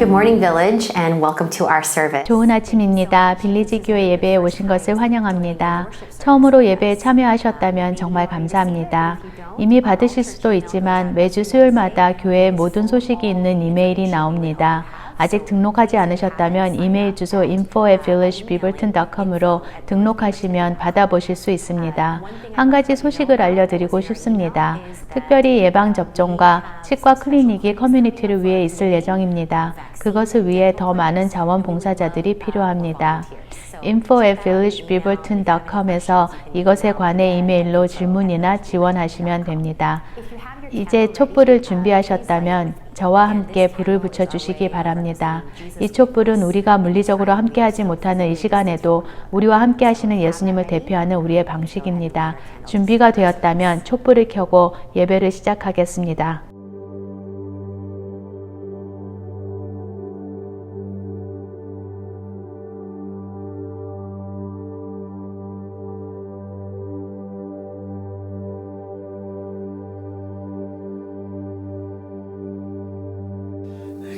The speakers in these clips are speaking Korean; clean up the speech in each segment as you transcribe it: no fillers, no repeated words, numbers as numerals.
Good morning, Village, and welcome to our service. 좋은 아침입니다. 빌리지 교회 예배에 오신 것을 환영합니다. 처음으로 예배에 참여하셨다면 정말 감사합니다. 이미 받으실 수도 있지만 매주 수요일마다 교회에 모든 소식이 있는 이메일이 나옵니다. 아직 등록하지 않으셨다면 이메일 주소 info@villagebeaverton.com으로 등록하시면 받아보실 수 있습니다. 한 가지 소식을 알려드리고 싶습니다. 특별히 예방접종과 치과 클리닉이 커뮤니티를 위해 있을 예정입니다. 그것을 위해 더 많은 자원봉사자들이 필요합니다. info@villagebeaverton.com에서 이것에 관해 이메일로 질문이나 지원하시면 됩니다. 이제 촛불을 준비하셨다면 저와 함께 불을 붙여주시기 바랍니다. 이 촛불은 우리가 물리적으로 함께하지 못하는 이 시간에도 우리와 함께 하시는 예수님을 대표하는 우리의 방식입니다. 준비가 되었다면 촛불을 켜고 예배를 시작하겠습니다.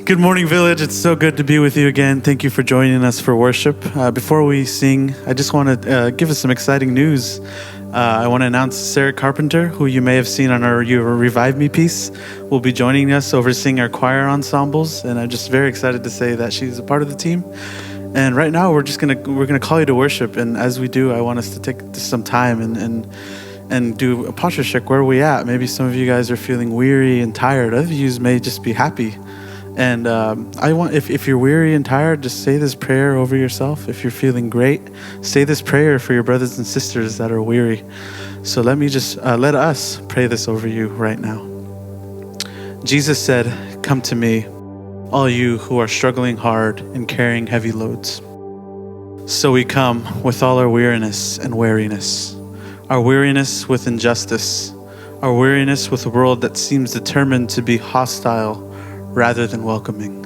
Good morning, Village. It's so good to be with you again. Thank you for joining us for worship. Before we sing, I just want to give us some exciting news. I want to announce Sarah Carpenter, who you may have seen on our Revive Me piece, will be joining us overseeing our choir ensembles, and I'm just very excited to say that she's a part of the team. And right now, we're gonna call you to worship, and as we do, I want us to take some time and do a posture check. Where are we at? Maybe some of you guys are feeling weary and tired. Other of you may just be happy. And I want, if you're weary and tired, just say this prayer over yourself. If you're feeling great, say this prayer for your brothers and sisters that are weary. So let us pray this over you right now. Jesus said, "Come to me, all you who are struggling hard and carrying heavy loads." So we come with all our weariness and weariness, our weariness with injustice, our weariness with a world that seems determined to be hostile rather than welcoming.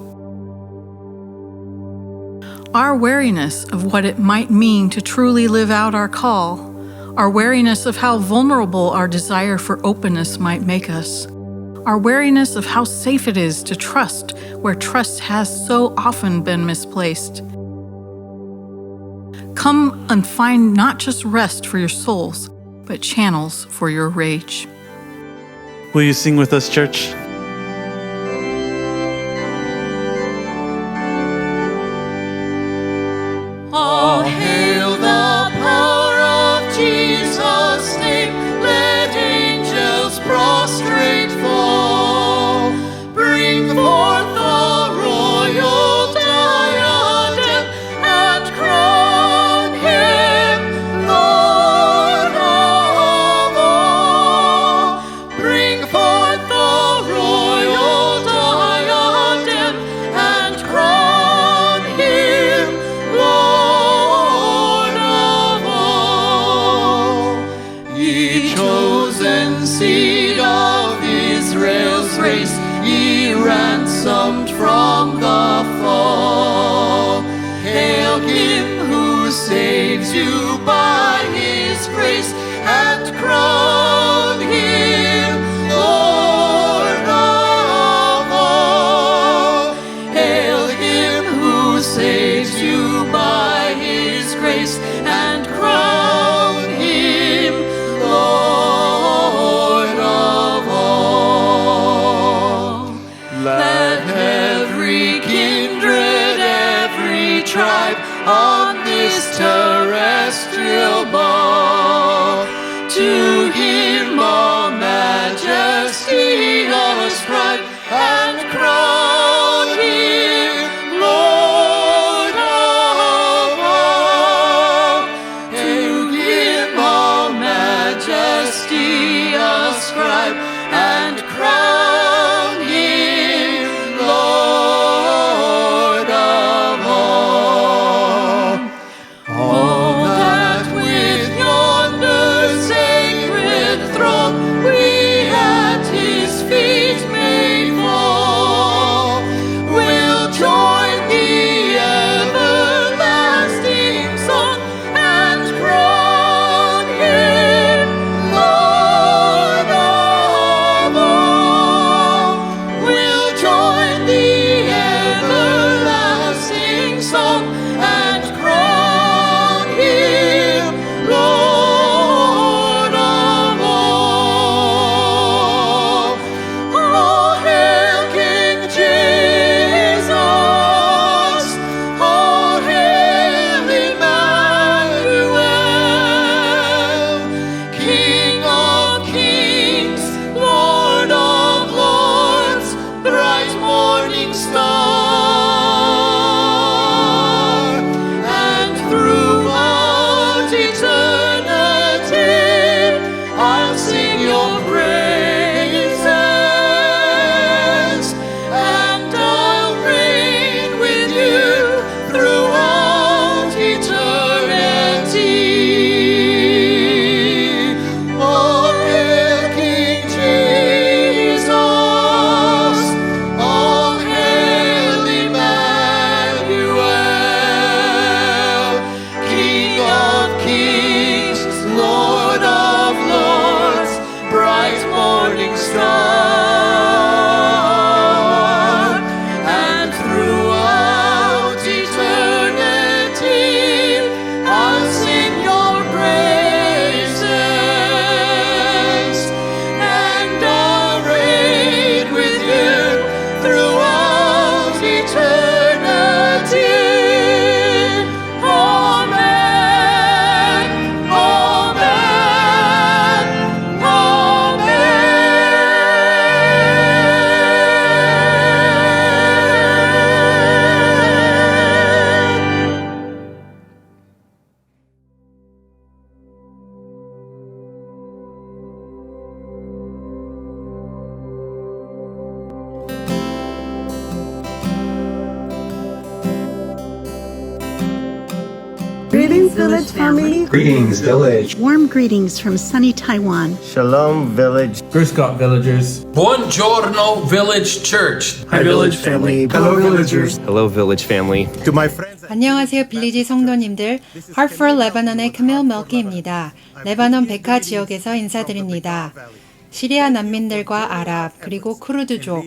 Our wariness of what it might mean to truly live out our call, our wariness of how vulnerable our desire for openness might make us, our wariness of how safe it is to trust where trust has so often been misplaced. Come and find not just rest for your souls, but channels for your rage. Will you sing with us, church? All hail the power of Jesus' name, let angels prostrate fall. Bring forth the royal diadem and crown him Lord of all. Bring forth the royal diadem and crown him Lord of all. Ye chosen seed of Israel's race, ye ransomed from the fall. Hail him who saves you by his grace, and crown him Lord of all. Hail him who saves you by his grace, and crown him Lord of all. Let every kindred, every tribe on this terrestrial ball to him all majesty ascribe, and crown him Lord of all. To him all majesty ascribe, and crown him Lord of all. All that with your Village family. Greetings, Village. Warm greetings from sunny Taiwan. Shalom Village. Griscott Villagers. Buongiorno Village Church. Hi Village family. Hello, Villagers. Hello, Village family. To my friends. 안녕하세요, 빌리지 성도님들. Hartford, 레바논의 크밀 멜키입니다. 레바논 베카 지역에서 인사드립니다. 시리아 난민들과 아랍 그리고 쿠르드족,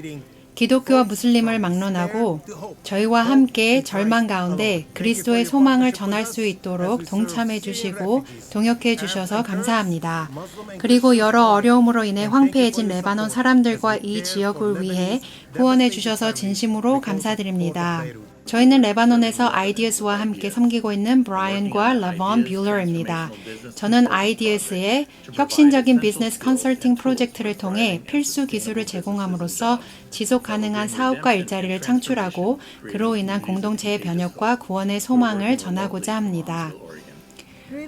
기독교와 무슬림을 막론하고 저희와 함께 절망 가운데 그리스도의 소망을 전할 수 있도록 동참해 주시고 동역해 주셔서 감사합니다. 그리고 여러 어려움으로 인해 황폐해진 레바논 사람들과 이 지역을 위해 후원해 주셔서 진심으로 감사드립니다. 저희는 레바논에서 아이디어스와 함께 섬기고 있는 브라이언과 라본 뷰러입니다. 저는 아이디어스의 혁신적인 비즈니스 컨설팅 프로젝트를 통해 필수 기술을 제공함으로써 지속 가능한 사업과 일자리를 창출하고 그로 인한 공동체의 변혁과 구원의 소망을 전하고자 합니다.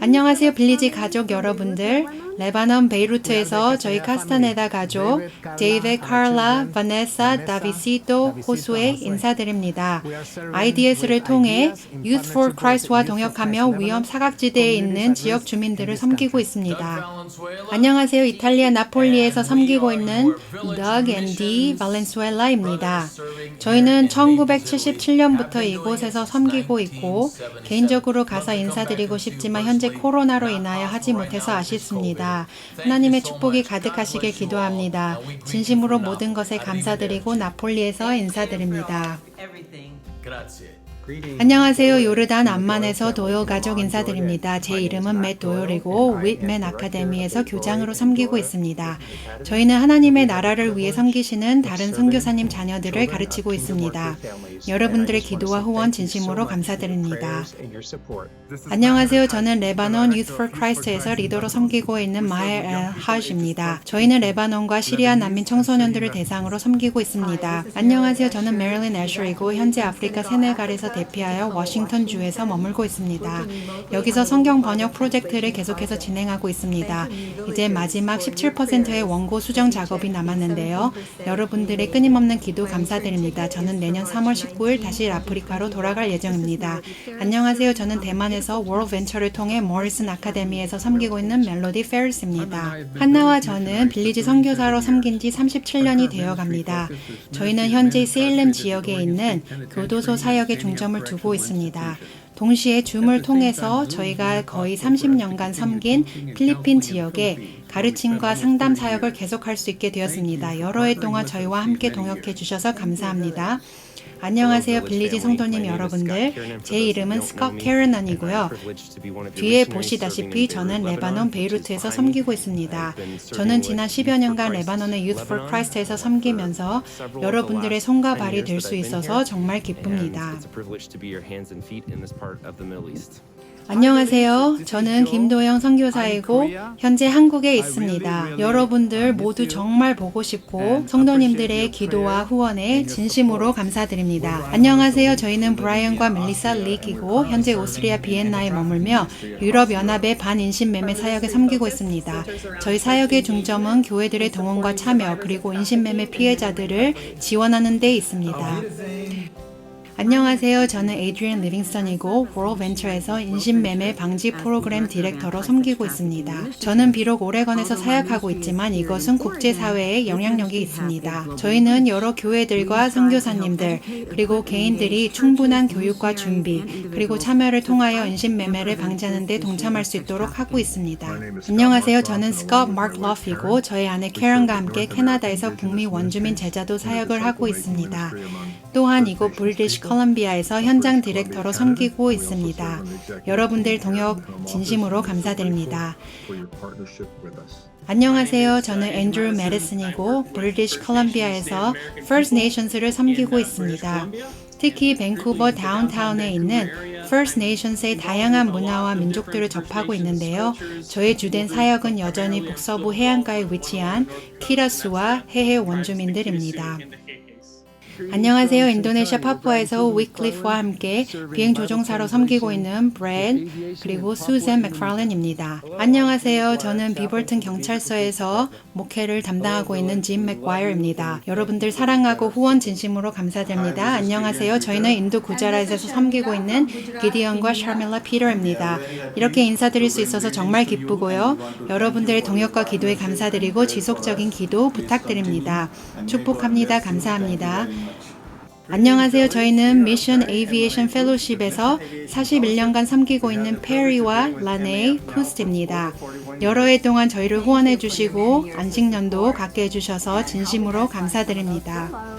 안녕하세요, 빌리지 가족 여러분들. 레바논 베이루트에서 저희 카스타네다 가족 데이베, 카를라, 바네사, 다비시토, 호수에 인사드립니다. IDS를 통해 Youth for Christ와 동역하며 위험 사각지대에 있는 지역 주민들을 섬기고 있습니다. 안녕하세요, 이탈리아 나폴리에서 섬기고 있는 Doug and Dee 발렌수엘라입니다. 저희는 1977년부터 이곳에서 섬기고 있고 개인적으로 가서 인사드리고 싶지만 현재 코로나로 인하여 하지 못해서 아쉽습니다. 하나님의 축복이 가득하시길 기도합니다. 진심으로 모든 것에 감사드리고 나폴리에서 인사드립니다. 안녕하세요. 요르단 암만에서 도요 가족 인사드립니다. 제 이름은 맷 도요리고 윗맨 아카데미에서 교장으로 섬기고 있습니다. 저희는 하나님의 나라를 위해 섬기시는 다른 선교사님 자녀들을 가르치고 있습니다. 여러분들의 기도와 후원 진심으로 감사드립니다. 안녕하세요. 저는 레바논 Youth for Christ에서 리더로 섬기고 있는 마헬 엘 하즈입니다. 저희는 레바논과 시리아 난민 청소년들을 대상으로 섬기고 있습니다. 안녕하세요. 저는 메릴린 애셔이고 현재 아프리카 세네갈에서 대피하여 워싱턴 주에서 머물고 있습니다. 여기서 성경 번역 프로젝트를 계속해서 진행하고 있습니다. 이제 마지막 17%의 원고 수정 작업이 남았는데요. 여러분들의 끊임없는 기도 감사드립니다. 저는 내년 3월 19일 다시 아프리카로 돌아갈 예정입니다. 안녕하세요. 저는 대만에서 월드 벤처를 통해 모리슨 아카데미에서 섬기고 있는 멜로디 페리스입니다. 한나와 저는 빌리지 선교사로 섬긴 지 37년이 되어갑니다. 저희는 현재 세일렘 지역에 있는 교도소 사역에 중점을 두고 있습니다. 동시에 줌을 통해서 저희가 거의 30년간 섬긴 필리핀 지역에 가르침과 상담 사역을 계속할 수 있게 되었습니다. 여러 해 동안 저희와 함께 동역해 주셔서 감사합니다. 안녕하세요, 빌리지 성도님 여러분들. 제 이름은 스콧 캐러넌이고요. 뒤에 보시다시피 저는 레바논 베이루트에서 섬기고 있습니다. 저는 지난 10여 년간 레바논의 Youth for Christ에서 섬기면서 여러분들의 손과 발이 될 수 있어서 정말 기쁩니다. 안녕하세요. 저는 김도영 선교사이고 현재 한국에 있습니다. 여러분들 모두 정말 보고 싶고 성도님들의 기도와 후원에 진심으로 감사드립니다. 안녕하세요. 저희는 브라이언과 멜리사 릭이고 현재 오스트리아 비엔나에 머물며 유럽연합의 반인신매매 사역에 섬기고 있습니다. 저희 사역의 중점은 교회들의 동원과 참여 그리고 인신매매 피해자들을 지원하는 데 있습니다. 안녕하세요. 저는 에이드리언 리빙스턴이고 월드 벤처에서 인신매매 방지 프로그램 디렉터로 섬기고 있습니다. 저는 비록 오레건에서 사역하고 있지만 이것은 국제사회에 영향력이 있습니다. 저희는 여러 교회들과 선교사님들 그리고 개인들이 충분한 교육과 준비 그리고 참여를 통하여 인신매매를 방지하는 데 동참할 수 있도록 하고 있습니다. 안녕하세요. 저는 스콧 마크 러프이고 저희 아내 캐런과 함께 캐나다에서 북미 원주민 제자도 사역을 하고 있습니다. 또한 이곳 브리티시 컬럼비아에서 현장 디렉터로 섬기고 있습니다. 여러분들 동역 진심으로 감사드립니다. 안녕하세요. 저는 앤드루 메디슨이고 브리티시 컬럼비아에서 First Nations를 섬기고 있습니다. 특히 밴쿠버 다운타운에 있는 First Nations의 다양한 문화와 민족들을 접하고 있는데요. 저의 주된 사역은 여전히 북서부 해안가에 위치한 키라수와 해해 원주민들입니다. 안녕하세요. 인도네시아 파푸아에서 위클리프와 함께 비행 조종사로 섬기고 있는 브랜 그리고 수잔 맥파일런입니다. 안녕하세요. 저는 비볼튼 경찰서에서 목회를 담당하고 있는 짐 맥과이어입니다. 여러분들 사랑하고 후원 진심으로 감사드립니다. 안녕하세요. 저희는 인도 구자라트에서 섬기고 있는 기디언과 샤밀라 피터입니다. 이렇게 인사드릴 수 있어서 정말 기쁘고요. 여러분들의 동역과 기도에 감사드리고 지속적인 기도 부탁드립니다. 축복합니다. 감사합니다. 안녕하세요. 저희는 미션 에이비에이션 펠로십에서 41년간 섬기고 있는 페리와 라네 푸스트입니다. 여러 해 동안 저희를 후원해 주시고 안식년도 갖게 해주셔서 진심으로 감사드립니다.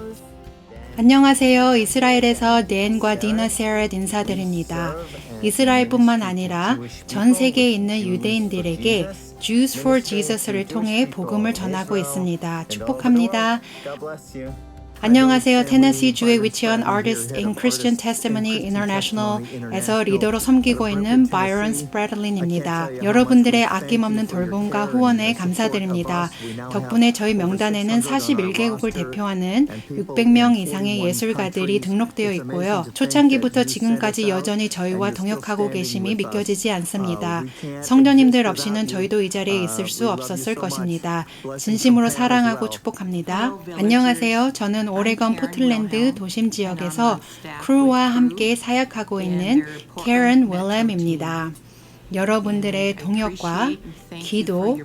안녕하세요. 이스라엘에서 댄과 디나 세렛 인사드립니다. 이스라엘뿐만 아니라 전 세계에 있는 유대인들에게 Jews for Jesus를 통해 복음을 전하고 있습니다. 축복합니다. God bless you. 안녕하세요. 테네시주에 위치한 Artists in Christian Testimony International에서 리더로 섬기고 있는 바이런 스프레들린입니다. 여러분들의 아낌없는 돌봄과 후원에 감사드립니다. 덕분에 저희 명단에는 41개국을 대표하는 600명 이상의 예술가들이 등록되어 있고요. 초창기부터 지금까지 여전히 저희와 동역하고 계심이 믿겨지지 않습니다. 성도님들 없이는 저희도 이 자리에 있을 수 없었을 것입니다. 진심으로 사랑하고 축복합니다. 안녕하세요. 저는 오레건 포틀랜드 도심 지역에서 크루와 함께 사역하고 있는 캐런 윌렘입니다. 여러분들의 동역과 기도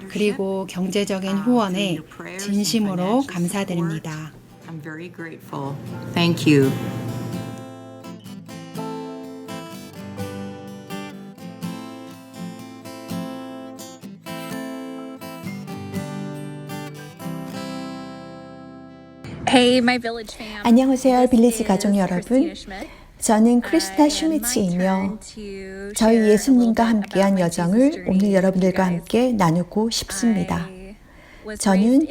그리고 경제적인 후원에 진심으로 감사드립니다. I'm very grateful. Thank you. 안녕하세요, 빌리지 가족 여러분. 저는 크리스타 슈미츠이며 저희 예수님과 함께한 여정을 오늘 여러분들과 함께 나누고 싶습니다. 저는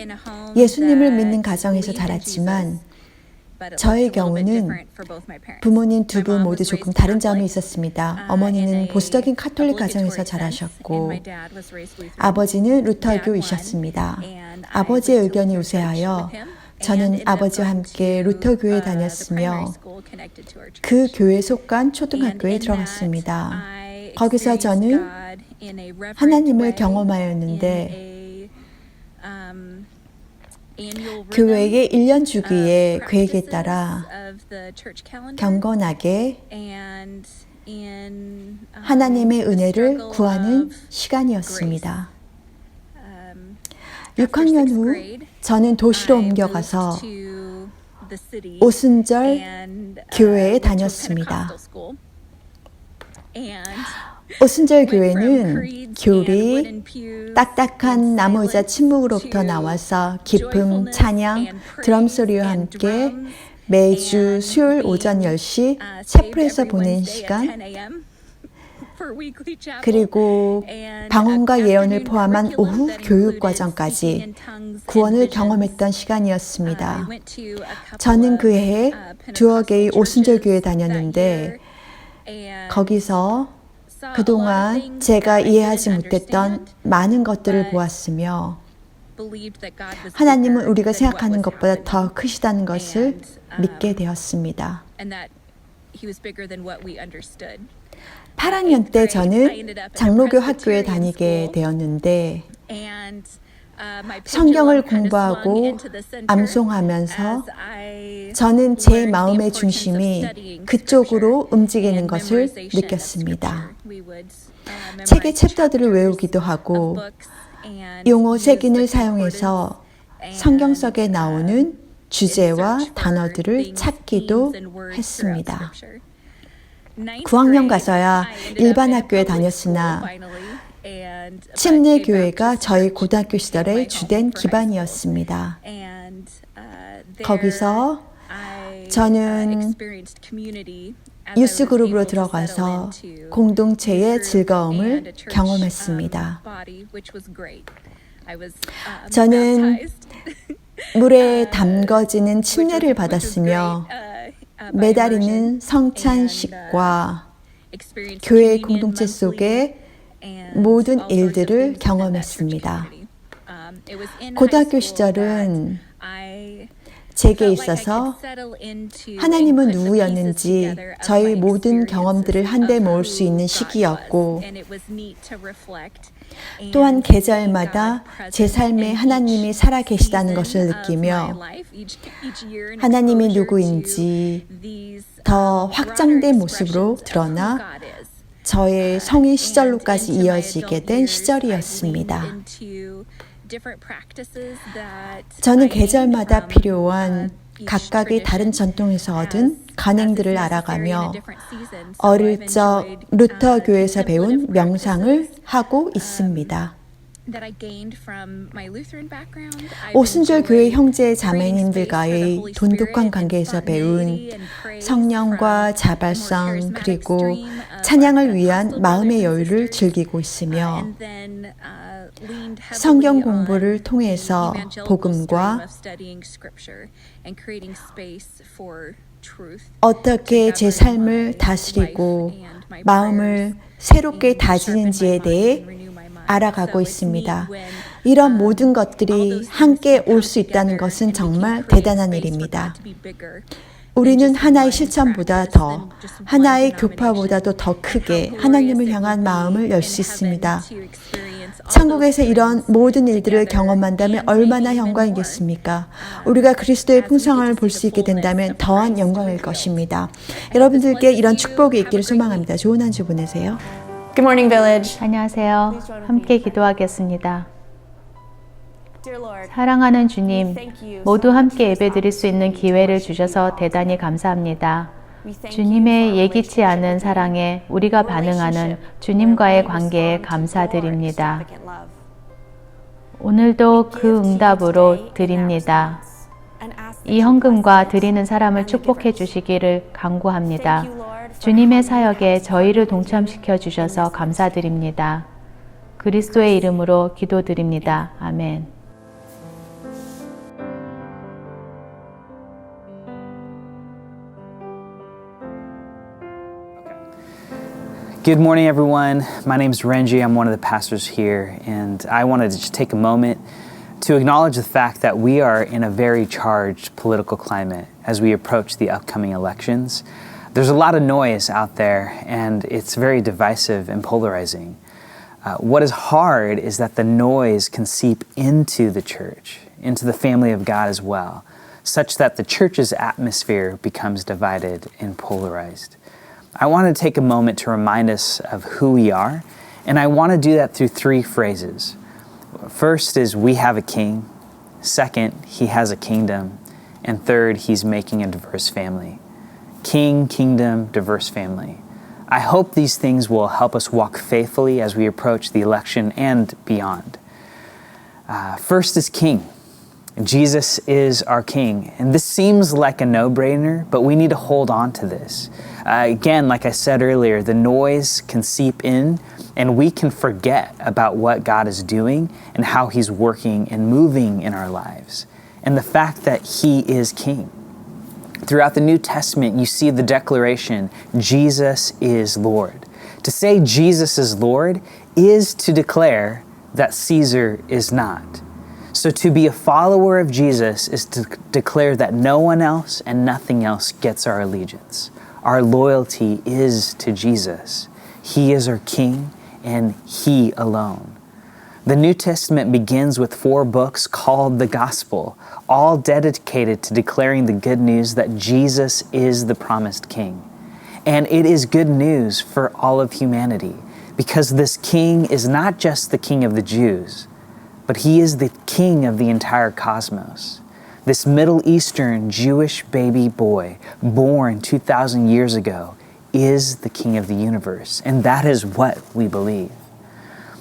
예수님을 믿는 가정에서 자랐지만 저의 경우는 부모님 두 분 모두 조금 다른 점이 있었습니다. 어머니는 보수적인 카톨릭 가정에서 자라셨고 아버지는 루터교이셨습니다. 아버지의 의견이 우세하여 저는 아버지와 함께 루터교에 다녔으며 그 교회에 속한 초등학교에 들어갔습니다. 거기서 저는 하나님을 경험하였는데 교회의 1년 주기의 계획에 따라 경건하게 하나님의 은혜를 구하는 시간이었습니다. 6학년 후 저는 도시로 옮겨가서 오순절 교회에 다녔습니다. 오순절 교회는 교리, 딱딱한 나무 의자 침묵으로부터 나와서 깊은 찬양, 드럼 소리와 함께 매주 수요일 오전 10시 채플에서 보낸 시간, 그리고 방언과 예언을 포함한 오후 교육 과정까지 구원을 경험했던 시간이었습니다. 저는 그 해에 두어 개의 오순절 교회에 다녔는데 거기서 그동안 제가 이해하지 못했던 많은 것들을 보았으며 하나님은 우리가 생각하는 것보다 더 크시다는 것을 믿게 되었습니다. 8학년 때 저는 장로교 학교에 다니게 되었는데 성경을 공부하고 암송하면서 저는 제 마음의 중심이 그쪽으로 움직이는 것을 느꼈습니다. 책의 챕터들을 외우기도 하고 용어 색인을 사용해서 성경 속에 나오는 주제와 단어들을 찾기도 했습니다. 9학년 가서야 일반 학교에 다녔으나 침례 교회가 저희 고등학교 시절의 주된 기반이었습니다. 거기서 저는 유스 그룹으로 들어가서 공동체의 즐거움을 경험했습니다. 저는 물에 담궈지는 침례를 받았으며 매달리는 성찬식과 교회 공동체 속의 모든 일들을 경험했습니다. 고등학교 시절은 제게 있어서 하나님은 누구였는지 저희 모든 경험들을 한데 모을 수 있는 시기였고 또한 계절마다 제 삶에 하나님이 살아계시다는 것을 느끼며 하나님이 누구인지 더 확장된 모습으로 드러나 저의 성인 시절로까지 이어지게 된 시절이었습니다. 저는 계절마다 필요한 각각의 다른 전통에서 얻은 간행들을 알아가며 어릴 적 루터 교회에서 배운 명상을 하고 있습니다. 오순절 교회 형제 자매님들과의 돈독한 관계에서 배운 성령과 자발성 그리고 찬양을 위한 마음의 여유를 즐기고 있으며 성경 공부를 통해서 복음과 어떻게 제 삶을 다스리고 마음을 새롭게 다지는지에 대해 알아가고 있습니다. 이런 모든 것들이 함께 올 수 있다는 것은 정말 대단한 일입니다. 우리는 하나의 실천보다 더, 하나의 교파보다도 더 크게 하나님을 향한 마음을 열 수 있습니다. 천국에서 이런 모든 일들을 경험한다면 얼마나 영광이겠습니까? 우리가 그리스도의 풍성함을 볼 수 있게 된다면 더한 영광일 것입니다. 여러분들께 이런 축복이 있기를 소망합니다. 좋은 한 주 보내세요. Good morning, Village. 안녕하세요. 함께 기도하겠습니다. 사랑하는 주님, 모두 함께 예배드릴 수 있는 기회를 주셔서 대단히 감사합니다. 주님의 예기치 않은 사랑에 우리가 반응하는 주님과의 관계에 감사드립니다. 오늘도 그 응답으로 드립니다. 이 헌금과 드리는 사람을 축복해 주시기를 간구합니다. 주님의 사역에 저희를 동참시켜 주셔서 감사드립니다. 그리스도의 이름으로 기도드립니다. 아멘. Good morning, everyone. My name is Renji. I'm one of the pastors here, and I wanted to just take a moment to acknowledge the fact that we are in a very charged political climate as we approach the upcoming elections. There's a lot of noise out there, and it's very divisive and polarizing. What is hard is that the noise can seep into the church, into the family of God as well, such that the church's atmosphere becomes divided and polarized. I want to take a moment to remind us of who we are, and I want to do that through three phrases. First is, we have a king. Second, he has a kingdom. And third, he's making a diverse family. King, kingdom, diverse family. I hope these things will help us walk faithfully as we approach the election and beyond. First is king. Jesus is our king. And this seems like a no-brainer, but we need to hold on to this. Again, like I said earlier, the noise can seep in and we can forget about what God is doing and how he's working and moving in our lives. And the fact that he is king. Throughout the New Testament, you see the declaration, Jesus is Lord. To say Jesus is Lord is to declare that Caesar is not. So to be a follower of Jesus is to declare that no one else and nothing else gets our allegiance. Our loyalty is to Jesus. He is our King and he alone. The New Testament begins with 4 books called the Gospel, all dedicated to declaring the good news that Jesus is the promised King. And it is good news for all of humanity because this King is not just the King of the Jews, but he is the King of the entire cosmos. This Middle Eastern Jewish baby boy born 2,000 years ago is the King of the universe, and that is what we believe.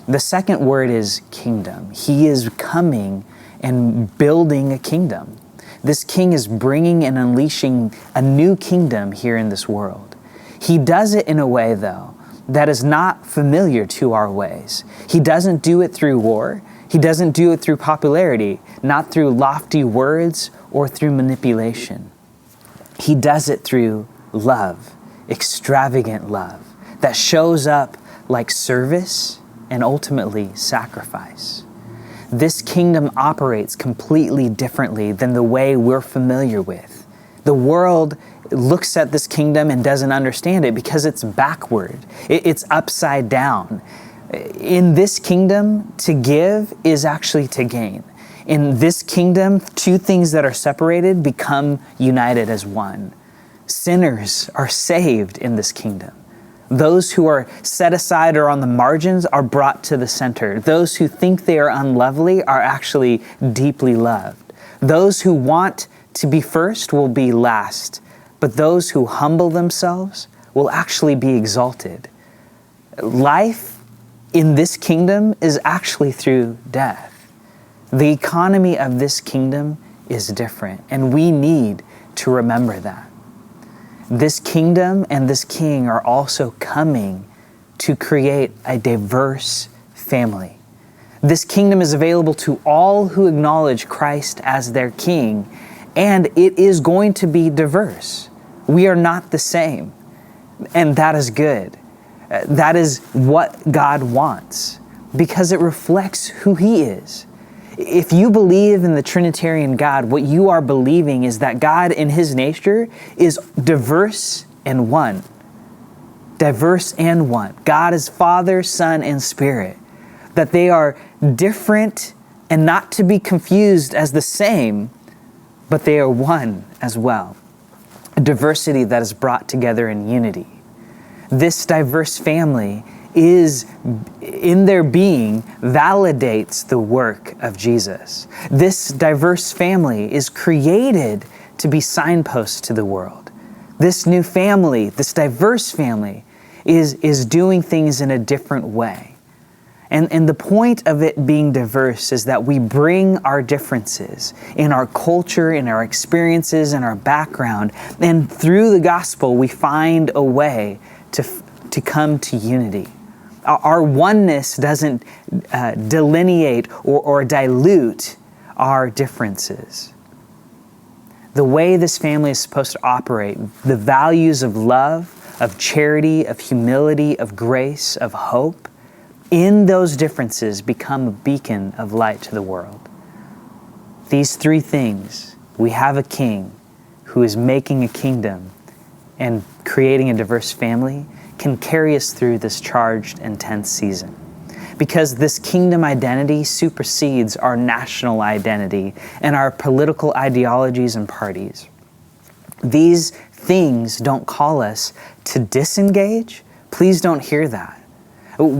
The second word is kingdom. He is coming and building a kingdom. This king is bringing and unleashing a new kingdom here in this world. He does it in a way, though, that is not familiar to our ways. He doesn't do it through war. He doesn't do it through popularity, not through lofty words or through manipulation. He does it through love, extravagant love, that shows up like service and ultimately sacrifice. this kingdom operates completely differently than the way we're familiar with. The world looks at this kingdom and doesn't understand it because it's backward. It's upside down. In this kingdom, to give is actually to gain. In this kingdom, two things that are separated become united as one. Sinners are saved in this kingdom. Those who are set aside or on the margins are brought to the center. Those who think they are unlovely are actually deeply loved. Those who want to be first will be last, but those who humble themselves will actually be exalted. Life in this kingdom is actually through death. The economy of this kingdom is different, and we need to remember that. This kingdom and this king are also coming to create a diverse family. This kingdom is available to all who acknowledge Christ as their king, and it is going to be diverse. We are not the same, and that is good. That is what God wants, because it reflects who He is. If you believe in the Trinitarian God, what you are believing is that God in His nature is diverse and one. Diverse and one. God is Father, Son, and Spirit. That they are different and not to be confused as the same, but they are one as well. A diversity that is brought together in unity. This diverse family is, in their being, validates the work of Jesus. This diverse family is created to be signposts to the world. This new family, this diverse family, is doing things in a different way. And the point of it being diverse is that we bring our differences in our culture, in our experiences, in our background, and through the gospel we find a way to come to unity. Our oneness doesn't delineate or dilute our differences. The way this family is supposed to operate, the values of love, of charity, of humility, of grace, of hope, in those differences become a beacon of light to the world. These three things, we have a king who is making a kingdom and creating a diverse family, can carry us through this charged and tense season. Because this kingdom identity supersedes our national identity and our political ideologies and parties. These things don't call us to disengage. Please don't hear that.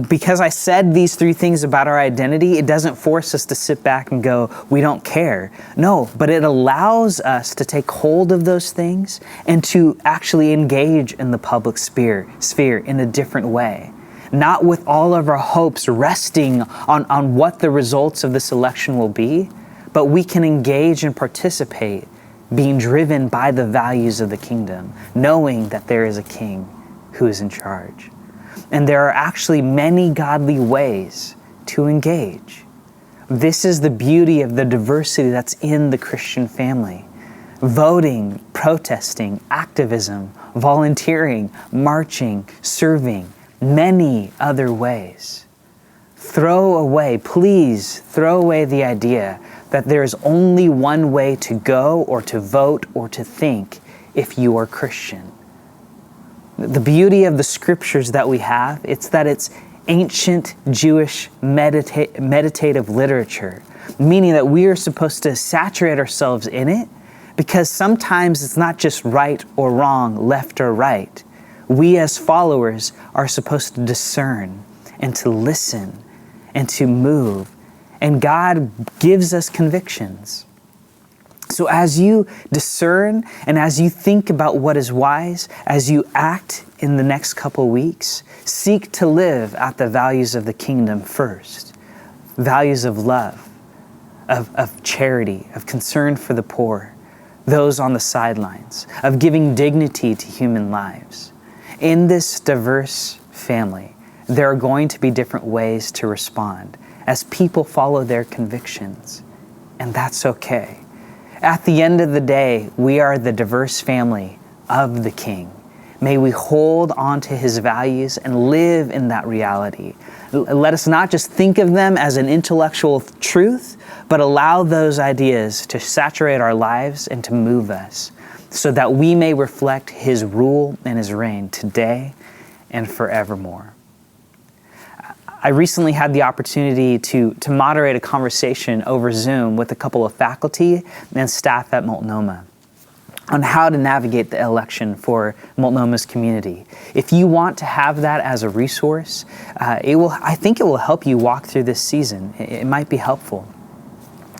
Because I said these three things about our identity, it doesn't force us to sit back and go, we don't care. No, but it allows us to take hold of those things and to actually engage in the public sphere in a different way. Not with all of our hopes resting on what the results of this election will be, but we can engage and participate, being driven by the values of the kingdom, knowing that there is a king who is in charge. And there are actually many godly ways to engage. This is the beauty of the diversity that's in the Christian family. Voting, protesting, activism, volunteering, marching, serving, many other ways. Please throw away the idea that there is only one way to go or to vote or to think if you are Christian. The beauty of the scriptures that we have, it's that it's ancient Jewish meditative literature, meaning that we are supposed to saturate ourselves in it, because sometimes it's not just right or wrong, left or right. We as followers are supposed to discern and to listen and to move, and God gives us convictions. So as you discern and as you think about what is wise, as you act in the next couple weeks, seek to live out the values of the kingdom first. Values of love, of charity, of concern for the poor, those on the sidelines, of giving dignity to human lives. In this diverse family, there are going to be different ways to respond as people follow their convictions, and that's okay. At the end of the day, we are the diverse family of the King, May we hold on to his values and live in that reality. Let us not just think of them as an intellectual truth, but allow those ideas to saturate our lives and to move us so that we may reflect his rule and his reign today and forevermore. I recently had the opportunity to moderate a conversation over Zoom with a couple of faculty and staff at Multnomah on how to navigate the election for Multnomah's community. If you want to have that as a resource, I think it will help you walk through this season. It might be helpful.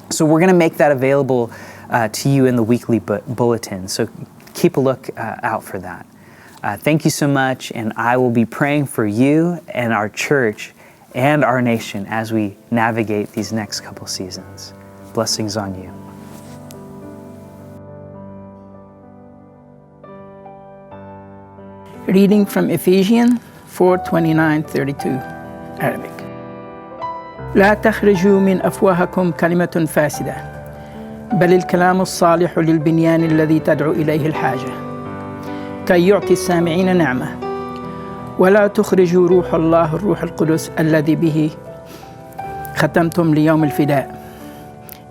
So we're going to make that available to you in the weekly bulletin. So keep a look out for that. Thank you so much, and I will be praying for you and our church and our nation as we navigate these next couple seasons. Blessings on you. Reading from Ephesians 4:29-32, Arabic. لا تخرجوا من أفواهكم كلمة فاسدة، بل الكلام الصالح للبنيان الذي تدعو إليه الحاجة، كي يعطي السامعين نعمة، ولا تخرجوا روح الله الروح القدس الذي به ختمتم ليوم الفداء.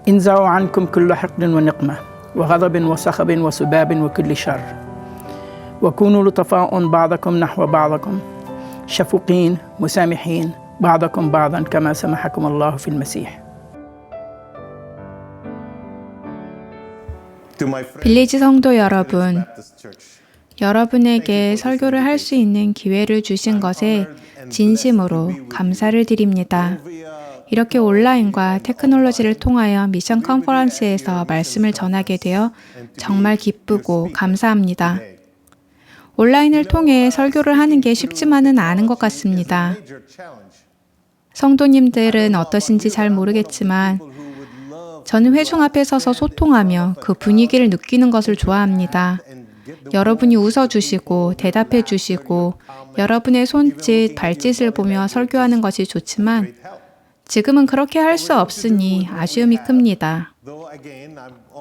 انزعوا عنكم كل حقد ونقمة وغضب وصخب وسباب وكل شر. وكونوا لطفاء بعضكم نحو بعضكم شفوقين مسامحين بعضكم بعضا كما سمحكم الله في المسيح. 빌리지 성도 여러분, 여러분에게 설교를 할 수 있는 기회를 주신 것에 진심으로 감사를 드립니다. 이렇게 온라인과 테크놀로지를 통하여 미션 컨퍼런스에서 말씀을 전하게 되어 정말 기쁘고 감사합니다. 온라인을 통해 설교를 하는 게 쉽지만은 않은 것 같습니다. 성도님들은 어떠신지 잘 모르겠지만 저는 회중 앞에 서서 소통하며 그 분위기를 느끼는 것을 좋아합니다. 여러분이 웃어주시고 대답해주시고 여러분의 손짓, 발짓을 보며 설교하는 것이 좋지만 지금은 그렇게 할 수 없으니 아쉬움이 큽니다.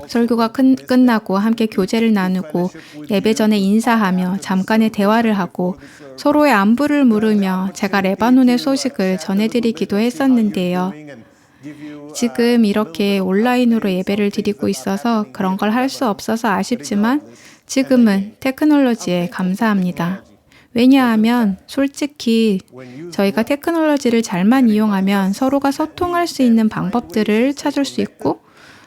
설교가 끝나고 함께 교제를 나누고 예배 전에 인사하며 잠깐의 대화를 하고 서로의 안부를 물으며 제가 레바논의 소식을 전해드리기도 했었는데요. 지금 이렇게 온라인으로 예배를 드리고 있어서 그런 걸 할 수 없어서 아쉽지만 지금은 테크놀로지에 감사합니다. 왜냐하면 솔직히 저희가 테크놀로지를 잘만 이용하면 서로가 소통할 수 있는 방법들을 찾을 수 있고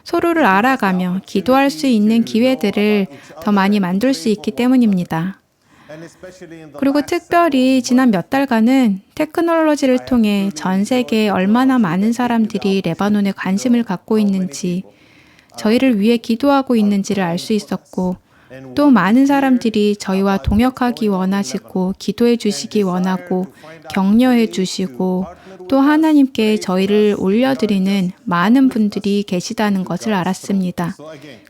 서로를 알아가며 기도할 수 있는 기회들을 더 많이 만들 수 있기 때문입니다. 그리고 특별히 지난 몇 달간은 테크놀로지를 통해 전 세계에 얼마나 많은 사람들이 레바논에 관심을 갖고 있는지, 저희를 위해 기도하고 있는지를 알 수 있었고, 또 많은 사람들이 저희와 동역하기 원하시고 기도해 주시기 원하고 격려해 주시고 또 하나님께 저희를 올려드리는 많은 분들이 계시다는 것을 알았습니다.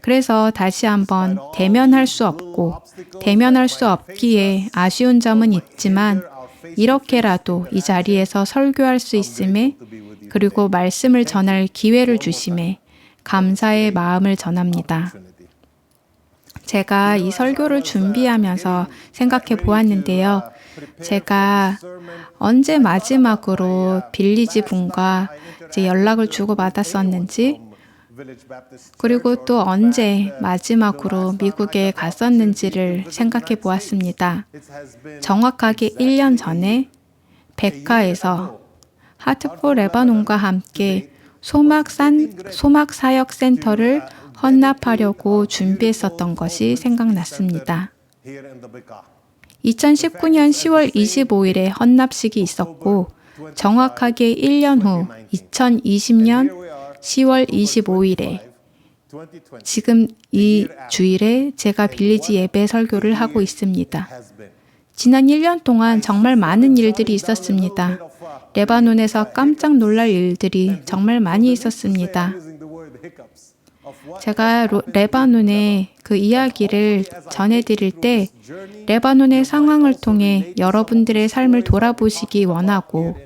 그래서 다시 한번 대면할 수 없고 대면할 수 없기에 아쉬운 점은 있지만 이렇게라도 이 자리에서 설교할 수 있음에 그리고 말씀을 전할 기회를 주심에 감사의 마음을 전합니다. 제가 이 설교를 준비하면서 생각해 보았는데요. 제가 언제 마지막으로 빌리지 분과 이제 연락을 주고받았었는지, 그리고 또 언제 마지막으로 미국에 갔었는지를 생각해 보았습니다. 정확하게 1년 전에 백화에서 하트포 레바논과 함께 소막사역 센터를 헌납하려고 준비했었던 것이 생각났습니다. 2019년 10월 25일에 헌납식이 있었고 정확하게 1년 후 2020년 10월 25일에 지금 이 주일에 제가 빌리지 예배 설교를 하고 있습니다. 지난 1년 동안 정말 많은 일들이 있었습니다. 레바논에서 깜짝 놀랄 일들이 정말 많이 있었습니다. 제가 레바논의 그 이야기를 전해드릴 때 레바논의 상황을 통해 여러분들의 삶을 돌아보시기 원하고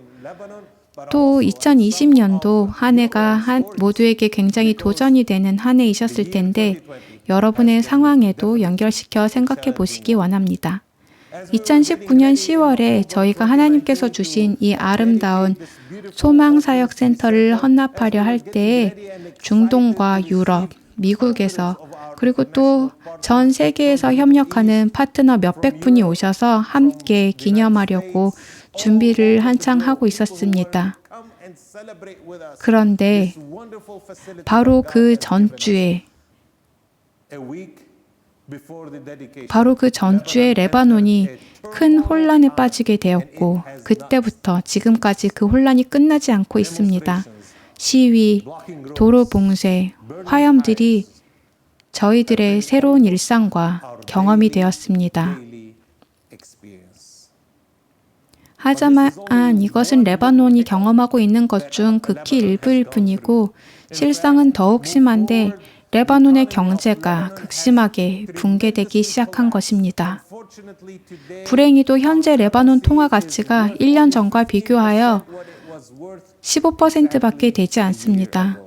또 2020년도 한 해가 모두에게 굉장히 도전이 되는 한 해이셨을 텐데 여러분의 상황에도 연결시켜 생각해 보시기 원합니다. 2019년 10월에 저희가 하나님께서 주신 이 아름다운 소망사역 센터를 헌납하려 할 때에 중동과 유럽, 미국에서 그리고 또 전 세계에서 협력하는 파트너 몇백 분이 오셔서 함께 기념하려고 준비를 한창 하고 있었습니다. 그런데 바로 그 전주에 레바논이 큰 혼란에 빠지게 되었고 그때부터 지금까지 그 혼란이 끝나지 않고 있습니다. 시위, 도로 봉쇄, 화염들이 저희들의 새로운 일상과 경험이 되었습니다. 하지만 이것은 레바논이 경험하고 있는 것 중 극히 일부일 뿐이고 실상은 더욱 심한데 레바논의 경제가 극심하게 붕괴되기 시작한 것입니다. 불행히도 현재 레바논 통화 가치가 1년 전과 비교하여 15%밖에 되지 않습니다.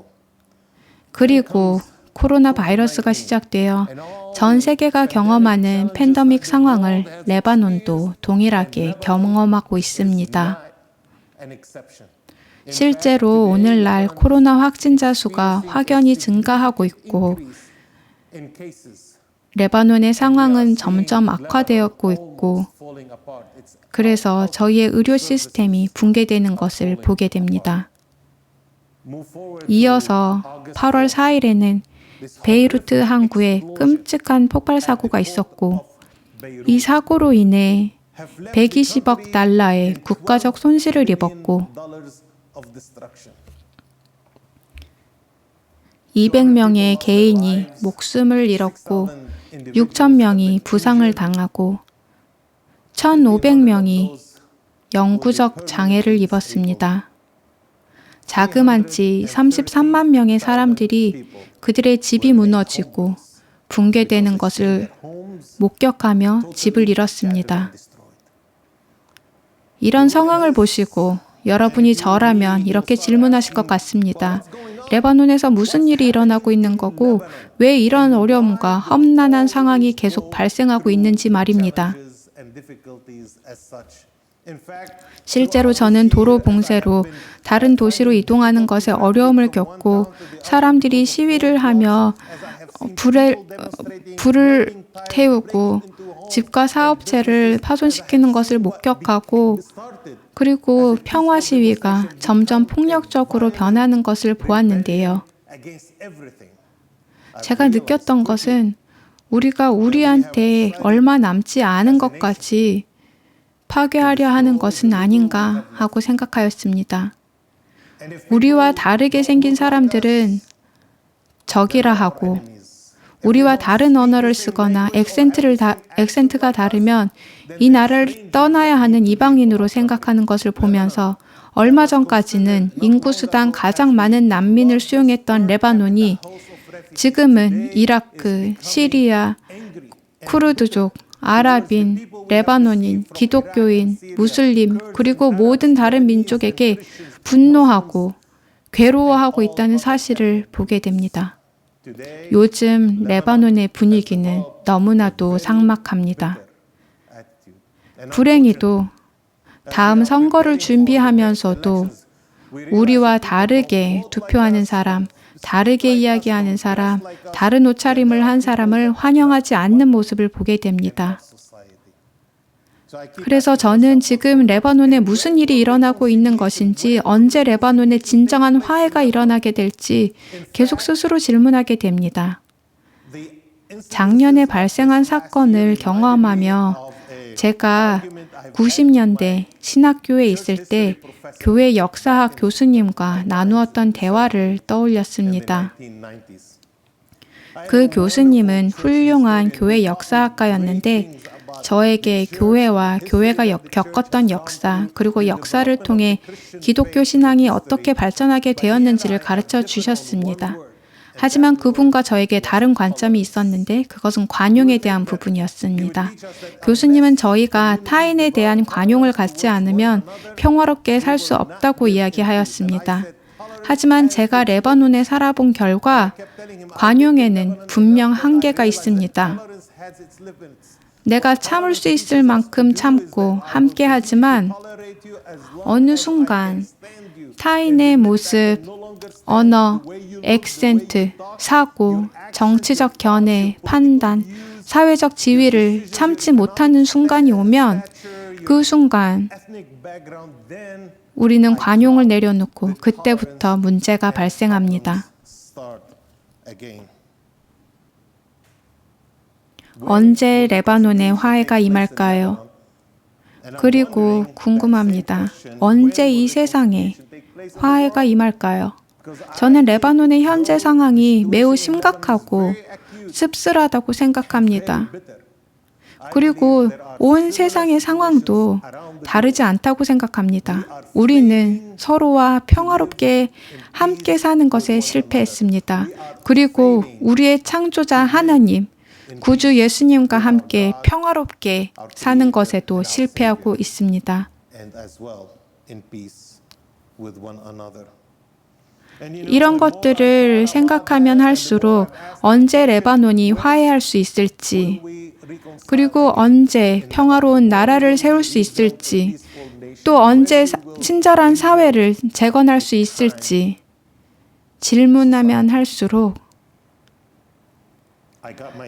그리고 코로나 바이러스가 시작되어 전 세계가 경험하는 팬데믹 상황을 레바논도 동일하게 경험하고 있습니다. 실제로 오늘날 코로나 확진자 수가 확연히 증가하고 있고 레바논의 상황은 점점 악화되었고 있고 그래서 저희의 의료 시스템이 붕괴되는 것을 보게 됩니다. 이어서 8월 4일에는 베이루트 항구에 끔찍한 폭발 사고가 있었고 이 사고로 인해 120억 달러의 국가적 손실을 입었고 200명의 개인이 목숨을 잃었고 6,000명이 부상을 당하고 1,500명이 영구적 장애를 입었습니다. 자그만치 33만 명의 사람들이 그들의 집이 무너지고 붕괴되는 것을 목격하며 집을 잃었습니다. 이런 상황을 보시고 여러분이 저라면 이렇게 질문하실 것 같습니다. 레바논에서 무슨 일이 일어나고 있는 거고 왜 이런 어려움과 험난한 상황이 계속 발생하고 있는지 말입니다. 실제로 저는 도로 봉쇄로 다른 도시로 이동하는 것에 어려움을 겪고 사람들이 시위를 하며 불을 태우고 집과 사업체를 파손시키는 것을 목격하고 그리고 평화 시위가 점점 폭력적으로 변하는 것을 보았는데요. 제가 느꼈던 것은 우리가 우리한테 얼마 남지 않은 것까지 파괴하려 하는 것은 아닌가 하고 생각하였습니다. 우리와 다르게 생긴 사람들은 적이라 하고 우리와 다른 언어를 쓰거나 액센트가 다르면 이 나라를 떠나야 하는 이방인으로 생각하는 것을 보면서 얼마 전까지는 인구수당 가장 많은 난민을 수용했던 레바논이 지금은 이라크, 시리아, 쿠르드족, 아랍인, 레바논인, 기독교인, 무슬림, 그리고 모든 다른 민족에게 분노하고 괴로워하고 있다는 사실을 보게 됩니다. 요즘 레바논의 분위기는 너무나도 삭막합니다. 불행히도 다음 선거를 준비하면서도 우리와 다르게 투표하는 사람, 다르게 이야기하는 사람, 다른 옷차림을 한 사람을 환영하지 않는 모습을 보게 됩니다. 그래서 저는 지금 레바논에 무슨 일이 일어나고 있는 것인지, 언제 레바논에 진정한 화해가 일어나게 될지 계속 스스로 질문하게 됩니다. 작년에 발생한 사건을 경험하며 제가 90년대 신학교에 있을 때 교회 역사학 교수님과 나누었던 대화를 떠올렸습니다. 그 교수님은 훌륭한 교회 역사학가였는데 저에게 교회와 교회가 겪었던 역사, 그리고 역사를 통해 기독교 신앙이 어떻게 발전하게 되었는지를 가르쳐 주셨습니다. 하지만 그분과 저에게 다른 관점이 있었는데 그것은 관용에 대한 부분이었습니다. 교수님은 저희가 타인에 대한 관용을 갖지 않으면 평화롭게 살 수 없다고 이야기하였습니다. 하지만 제가 레바논에 살아본 결과 관용에는 분명 한계가 있습니다. 내가 참을 수 있을 만큼 참고 함께 하지만 어느 순간 타인의 모습, 언어, 액센트, 사고, 정치적 견해, 판단, 사회적 지위를 참지 못하는 순간이 오면 그 순간 우리는 관용을 내려놓고 그때부터 문제가 발생합니다. 언제 레바논에 화해가 임할까요? 그리고 궁금합니다. 언제 이 세상에 화해가 임할까요? 저는 레바논의 현재 상황이 매우 심각하고 씁쓸하다고 생각합니다. 그리고 온 세상의 상황도 다르지 않다고 생각합니다. 우리는 서로와 평화롭게 함께 사는 것에 실패했습니다. 그리고 우리의 창조자 하나님, 구주 예수님과 함께 평화롭게 사는 것에도 실패하고 있습니다. 이런 것들을 생각하면 할수록 언제 레바논이 화해할 수 있을지, 그리고 언제 평화로운 나라를 세울 수 있을지, 또 언제 친절한 사회를 재건할 수 있을지 질문하면 할수록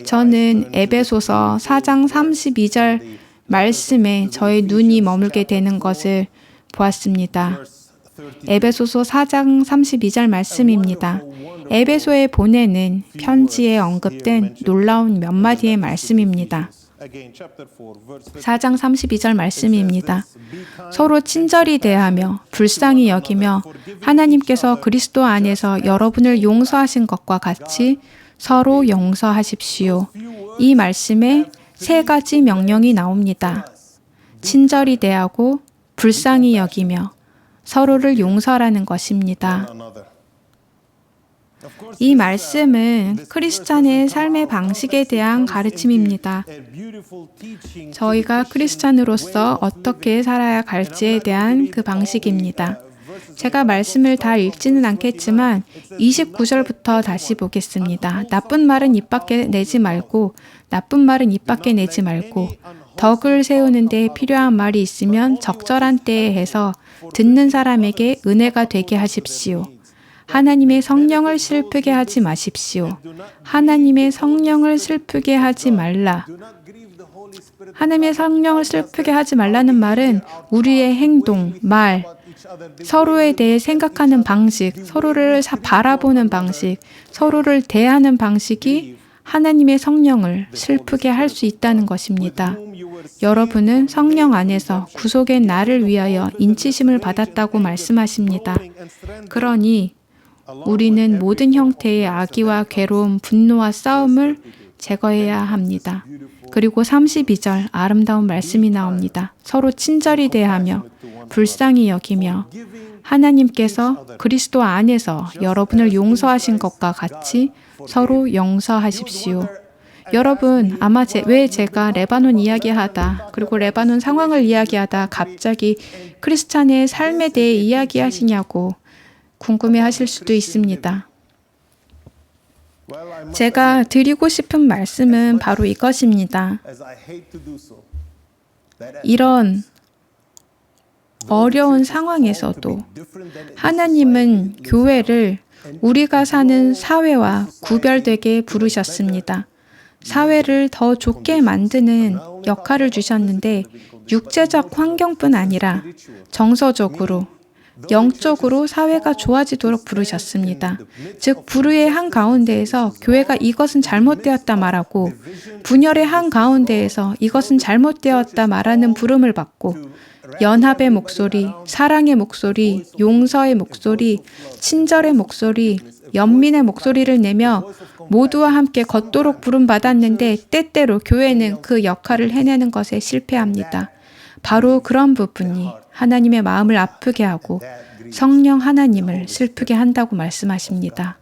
저는 에베소서 4장 32절 말씀에 저의 눈이 머물게 되는 것을 보았습니다. 에베소서 4장 32절 말씀입니다. 에베소에 보내는 편지에 언급된 놀라운 몇 마디의 말씀입니다. 4장 32절 말씀입니다. 서로 친절히 대하며 불쌍히 여기며 하나님께서 그리스도 안에서 여러분을 용서하신 것과 같이 서로 용서하십시오. 이 말씀에 세 가지 명령이 나옵니다. 친절히 대하고 불쌍히 여기며 서로를 용서하라는 것입니다. 이 말씀은 크리스찬의 삶의 방식에 대한 가르침입니다. 저희가 크리스찬으로서 어떻게 살아야 할지에 대한 그 방식입니다. 제가 말씀을 다 읽지는 않겠지만 29절부터 다시 보겠습니다. 나쁜 말은 입 밖에 내지 말고 나쁜 말은 입 밖에 내지 말고 덕을 세우는 데 필요한 말이 있으면 적절한 때에 해서 듣는 사람에게 은혜가 되게 하십시오. 하나님의 성령을 슬프게 하지 마십시오. 하나님의 성령을 슬프게 하지 말라. 하나님의 성령을 슬프게 하지 말라는 말은 우리의 행동, 말, 서로에 대해 생각하는 방식, 서로를 바라보는 방식, 서로를 대하는 방식이 하나님의 성령을 슬프게 할 수 있다는 것입니다. 여러분은 성령 안에서 구속의 나를 위하여 인치심을 받았다고 말씀하십니다. 그러니 우리는 모든 형태의 악의와 괴로움, 분노와 싸움을 제거해야 합니다. 그리고 32절 아름다운 말씀이 나옵니다. 서로 친절히 대하며 불쌍히 여기며 하나님께서 그리스도 안에서 여러분을 용서하신 것과 같이 서로 용서하십시오. 여러분, 아마 왜 제가 레바논 이야기하다, 그리고 레바논 상황을 이야기하다 갑자기 크리스찬의 삶에 대해 이야기하시냐고 궁금해 하실 수도 있습니다. 제가 드리고 싶은 말씀은 바로 이것입니다. 이런 어려운 상황에서도 하나님은 교회를 우리가 사는 사회와 구별되게 부르셨습니다. 사회를 더 좋게 만드는 역할을 주셨는데 육체적 환경뿐 아니라 정서적으로, 영적으로 사회가 좋아지도록 부르셨습니다. 즉, 불의의 한가운데에서 교회가 이것은 잘못되었다 말하고 분열의 한가운데에서 이것은 잘못되었다 말하는 부름을 받고 연합의 목소리, 사랑의 목소리, 용서의 목소리, 친절의 목소리, 연민의 목소리를 내며 모두와 함께 걷도록 부름받았는데 때때로 교회는 그 역할을 해내는 것에 실패합니다. 바로 그런 부분이 하나님의 마음을 아프게 하고 성령 하나님을 슬프게 한다고 말씀하십니다.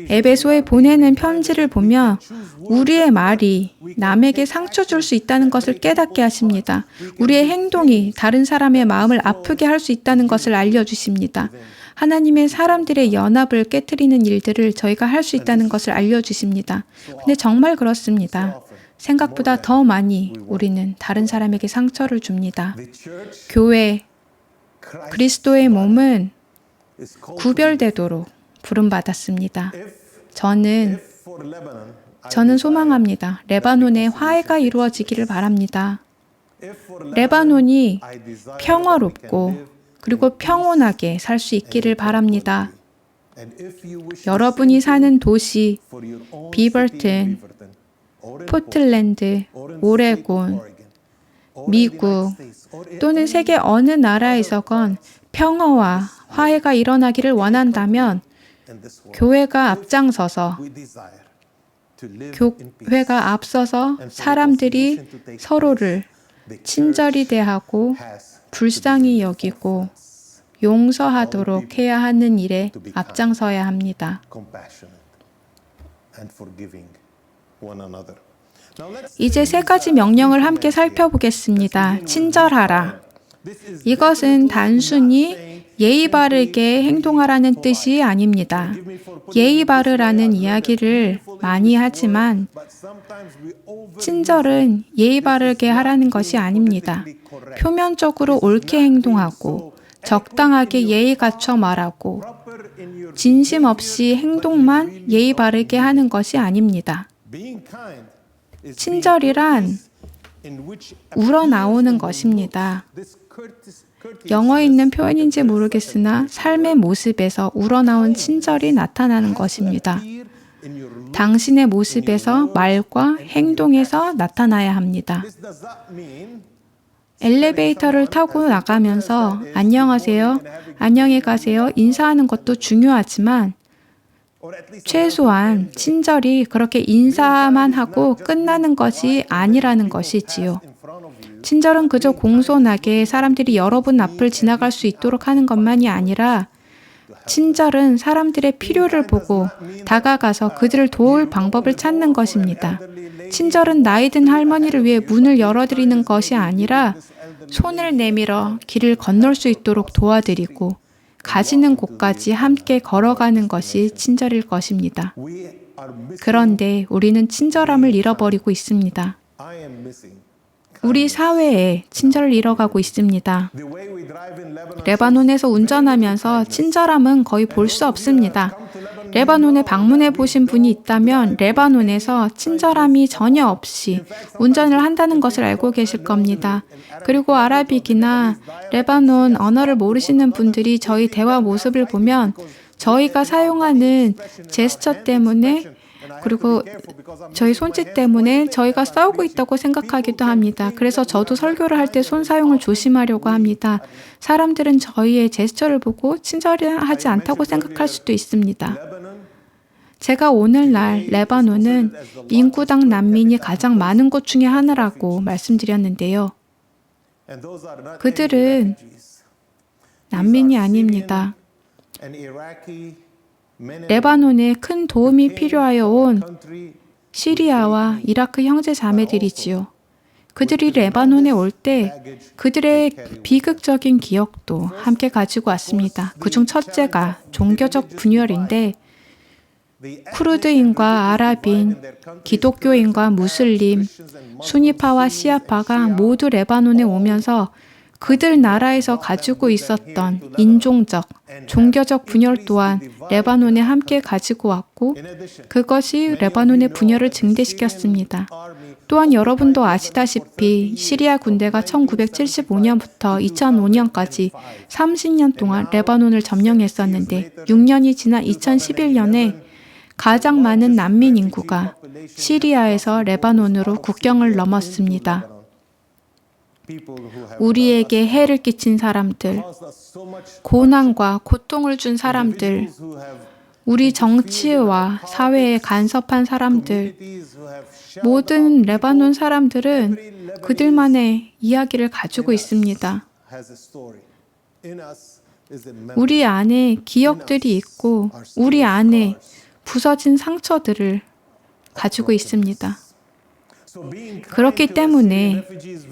에베소에 보내는 편지를 보면 우리의 말이 남에게 상처 줄 수 있다는 것을 깨닫게 하십니다. 우리의 행동이 다른 사람의 마음을 아프게 할 수 있다는 것을 알려주십니다. 하나님의 사람들의 연합을 깨트리는 일들을 저희가 할 수 있다는 것을 알려주십니다. 근데 정말 그렇습니다. 생각보다 더 많이 우리는 다른 사람에게 상처를 줍니다. 교회, 그리스도의 몸은 구별되도록 부름받았습니다. 저는 소망합니다. 레바논에 화해가 이루어지기를 바랍니다. 레바논이 평화롭고 그리고 평온하게 살 수 있기를 바랍니다. 여러분이 사는 도시, 비버튼, 포틀랜드, 오레곤, 미국 또는 세계 어느 나라에서건 평화와 화해가 일어나기를 원한다면 교회가 앞서서 사람들이 서로를 친절히 대하고 불쌍히 여기고 용서하도록 해야 하는 일에 앞장서야 합니다. 이제 세 가지 명령을 함께 살펴보겠습니다. 친절하라. 이것은 단순히 예의 바르게 행동하라는 뜻이 아닙니다. 예의 바르라는 이야기를 많이 하지만 친절은 예의 바르게 하라는 것이 아닙니다. 표면적으로 옳게 행동하고 적당하게 예의 갖춰 말하고 진심 없이 행동만 예의 바르게 하는 것이 아닙니다. 친절이란 우러나오는 것입니다. 영어에 있는 표현인지 모르겠으나 삶의 모습에서 우러나온 친절이 나타나는 것입니다. 당신의 모습에서 말과 행동에서 나타나야 합니다. 엘리베이터를 타고 나가면서 안녕하세요, 안녕히 가세요 인사하는 것도 중요하지만 최소한 친절이 그렇게 인사만 하고 끝나는 것이 아니라는 것이지요. 친절은 그저 공손하게 사람들이 여러분 앞을 지나갈 수 있도록 하는 것만이 아니라 친절은 사람들의 필요를 보고 다가가서 그들을 도울 방법을 찾는 것입니다. 친절은 나이 든 할머니를 위해 문을 열어드리는 것이 아니라 손을 내밀어 길을 건널 수 있도록 도와드리고 가시는 곳까지 함께 걸어가는 것이 친절일 것입니다. 그런데 우리는 친절함을 잃어버리고 있습니다. 우리 사회에 친절을 잃어가고 있습니다. 레바논에서 운전하면서 친절함은 거의 볼 수 없습니다. 레바논에 방문해 보신 분이 있다면 레바논에서 친절함이 전혀 없이 운전을 한다는 것을 알고 계실 겁니다. 그리고 아라빅이나 레바논 언어를 모르시는 분들이 저희 대화 모습을 보면 저희가 사용하는 제스처 때문에 그리고 저희 손짓 때문에 저희가 싸우고 있다고 생각하기도 합니다. 그래서 저도 설교를 할 때 손 사용을 조심하려고 합니다. 사람들은 저희의 제스처를 보고 친절하지 않다고 생각할 수도 있습니다. 제가 오늘날 레바논은 인구당 난민이 가장 많은 곳 중에 하나라고 말씀드렸는데요. 그들은 난민이 아닙니다. 레바논에 큰 도움이 필요하여 온 시리아와 이라크 형제 자매들이지요. 그들이 레바논에 올 때 그들의 비극적인 기억도 함께 가지고 왔습니다. 그중 첫째가 종교적 분열인데 쿠르드인과 아랍인, 기독교인과 무슬림, 수니파와 시아파가 모두 레바논에 오면서 그들 나라에서 가지고 있었던 인종적, 종교적 분열 또한 레바논에 함께 가지고 왔고 그것이 레바논의 분열을 증대시켰습니다. 또한 여러분도 아시다시피 시리아 군대가 1975년부터 2005년까지 30년 동안 레바논을 점령했었는데 6년이 지난 2011년에 가장 많은 난민 인구가 시리아에서 레바논으로 국경을 넘었습니다. 우리에게 해를 끼친 사람들, 고난과 고통을 준 사람들, 우리 정치와 사회에 간섭한 사람들, 모든 레바논 사람들은 그들만의 이야기를 가지고 있습니다. 우리 안에 기억들이 있고 우리 안에 부서진 상처들을 가지고 있습니다. 그렇기 때문에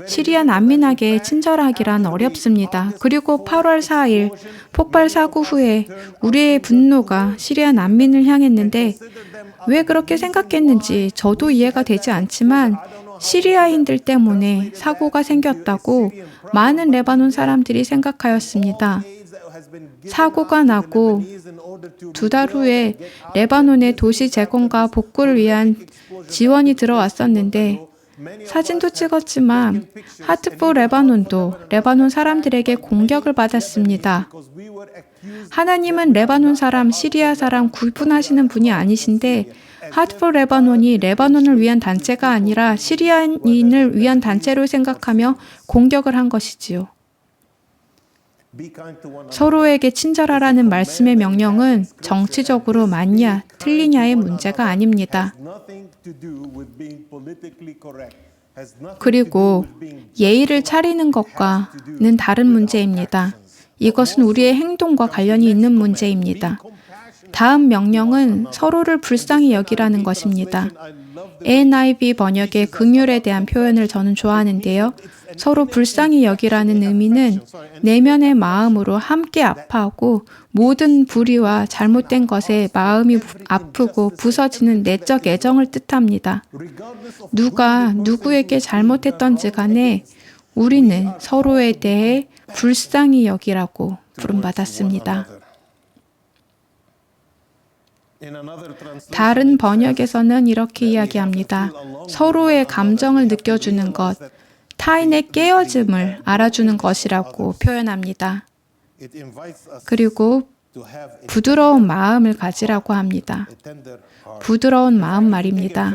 시리아 난민에게 친절하기란 어렵습니다. 그리고 8월 4일 폭발 사고 후에 우리의 분노가 시리아 난민을 향했는데 왜 그렇게 생각했는지 저도 이해가 되지 않지만 시리아인들 때문에 사고가 생겼다고 많은 레바논 사람들이 생각하였습니다. 사고가 나고 2달 후에 레바논의 도시 재건과 복구를 위한 지원이 들어왔었는데 사진도 찍었지만 하트포 레바논도 레바논 사람들에게 공격을 받았습니다. 하나님은 레바논 사람, 시리아 사람 구분하시는 분이 아니신데 하트포 레바논이 레바논을 위한 단체가 아니라 시리아인을 위한 단체로 생각하며 공격을 한 것이지요. 서로에게 친절하라는 말씀의 명령은 정치적으로 맞냐, 틀리냐의 문제가 아닙니다. 그리고 예의를 차리는 것과는 다른 문제입니다. 이것은 우리의 행동과 관련이 있는 문제입니다. 다음 명령은 서로를 불쌍히 여기라는 것입니다. NIV 번역의 긍휼에 대한 표현을 저는 좋아하는데요. 서로 불쌍히 여기라는 의미는 내면의 마음으로 함께 아파하고 모든 불의와 잘못된 것에 마음이 아프고 부서지는 내적 애정을 뜻합니다. 누가 누구에게 잘못했던지 간에 우리는 서로에 대해 불쌍히 여기라고 부름받았습니다. 다른 번역에서는 이렇게 이야기합니다. 서로의 감정을 느껴주는 것, 타인의 깨어짐을 알아주는 것이라고 표현합니다. 그리고 부드러운 마음을 가지라고 합니다. 부드러운 마음 말입니다.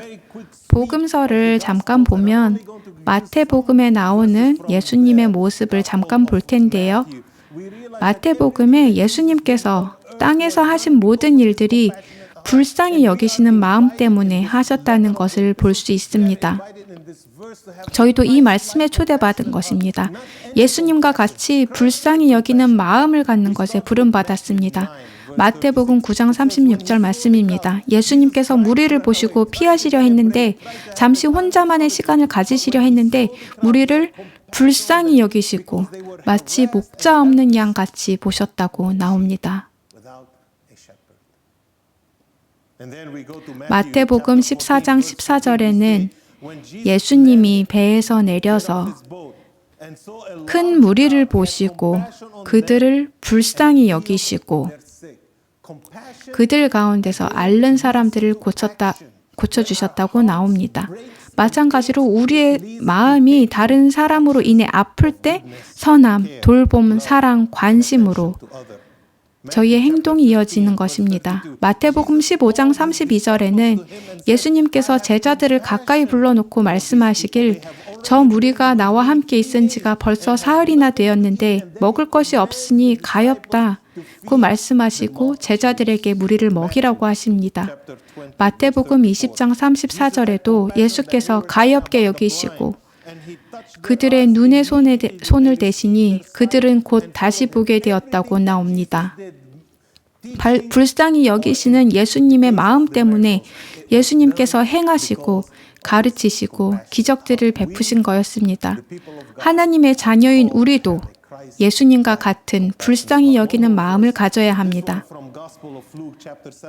복음서를 잠깐 보면 마태복음에 나오는 예수님의 모습을 잠깐 볼 텐데요. 마태복음에 예수님께서 땅에서 하신 모든 일들이 불쌍히 여기시는 마음 때문에 하셨다는 것을 볼 수 있습니다. 저희도 이 말씀에 초대받은 것입니다. 예수님과 같이 불쌍히 여기는 마음을 갖는 것에 부름받았습니다. 마태복음 9장 36절 말씀입니다. 예수님께서 무리를 보시고 피하시려 했는데 잠시 혼자만의 시간을 가지시려 했는데 무리를 불쌍히 여기시고 마치 목자 없는 양같이 보셨다고 나옵니다. 마태복음 14장 14절에는 예수님이 배에서 내려서 큰 무리를 보시고 그들을 불쌍히 여기시고 그들 가운데서 앓는 사람들을 고쳐주셨다고 나옵니다. 마찬가지로 우리의 마음이 다른 사람으로 인해 아플 때 선함, 돌봄, 사랑, 관심으로 저희의 행동이 이어지는 것입니다. 마태복음 15장 32절에는 예수님께서 제자들을 가까이 불러놓고 말씀하시길 저 무리가 나와 함께 있은 지가 벌써 사흘이나 되었는데 먹을 것이 없으니 가엾다고 말씀하시고 제자들에게 무리를 먹이라고 하십니다. 마태복음 20장 34절에도 예수께서 가엾게 여기시고 그들의 눈에 손을 대시니 그들은 곧 다시 보게 되었다고 나옵니다. 불쌍히 여기시는 예수님의 마음 때문에 예수님께서 행하시고 가르치시고 기적들을 베푸신 거였습니다. 하나님의 자녀인 우리도 예수님과 같은 불쌍히 여기는 마음을 가져야 합니다.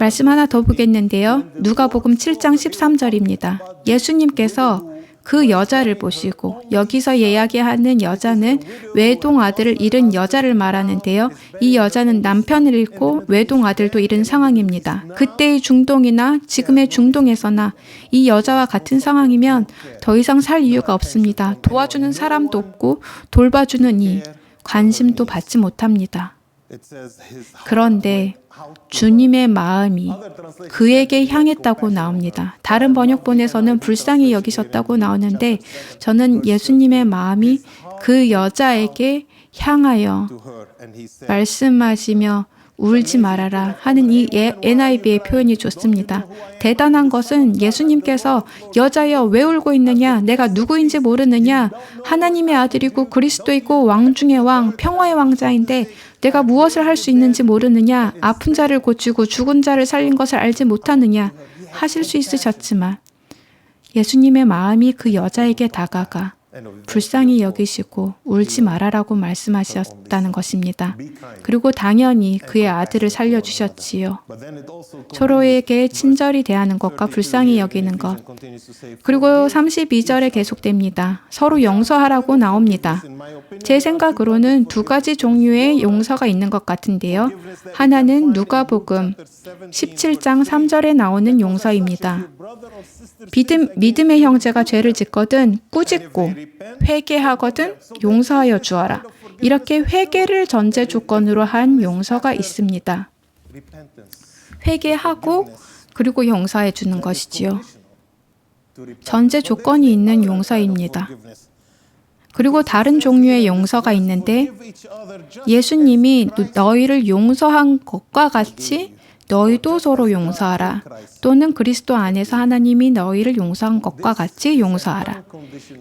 말씀 하나 더 보겠는데요. 누가복음 7장 13절입니다. 예수님께서 그 여자를 보시고 여기서 이야기하는 여자는 외동 아들을 잃은 여자를 말하는데요. 이 여자는 남편을 잃고 외동 아들도 잃은 상황입니다. 그때의 중동이나 지금의 중동에서나 이 여자와 같은 상황이면 더 이상 살 이유가 없습니다. 도와주는 사람도 없고 돌봐주는 이 관심도 받지 못합니다. 그런데 주님의 마음이 그에게 향했다고 나옵니다. 다른 번역본에서는 불쌍히 여기셨다고 나오는데 저는 예수님의 마음이 그 여자에게 향하여 말씀하시며 울지 말아라 하는 이 NIV의 표현이 좋습니다. 대단한 것은 예수님께서 여자여 왜 울고 있느냐? 내가 누구인지 모르느냐? 하나님의 아들이고 그리스도이고 왕 중의 왕, 평화의 왕자인데 내가 무엇을 할 수 있는지 모르느냐? 아픈 자를 고치고 죽은 자를 살린 것을 알지 못하느냐? 하실 수 있으셨지만 예수님의 마음이 그 여자에게 다가가 불쌍히 여기시고 울지 말아라고 말씀하셨다는 것입니다. 그리고 당연히 그의 아들을 살려주셨지요. 서로에게 친절히 대하는 것과 불쌍히 여기는 것. 그리고 32절에 계속됩니다. 서로 용서하라고 나옵니다. 제 생각으로는 두 가지 종류의 용서가 있는 것 같은데요. 하나는 누가복음 17장 3절에 나오는 용서입니다. 믿음의 형제가 죄를 짓거든 꾸짖고 회개하거든 용서하여 주어라. 이렇게 회개를 전제 조건으로 한 용서가 있습니다. 회개하고 그리고 용서해 주는 것이지요. 전제 조건이 있는 용서입니다. 그리고 다른 종류의 용서가 있는데 예수님이 너희를 용서한 것과 같이 너희도 서로 용서하라. 또는 그리스도 안에서 하나님이 너희를 용서한 것과 같이 용서하라.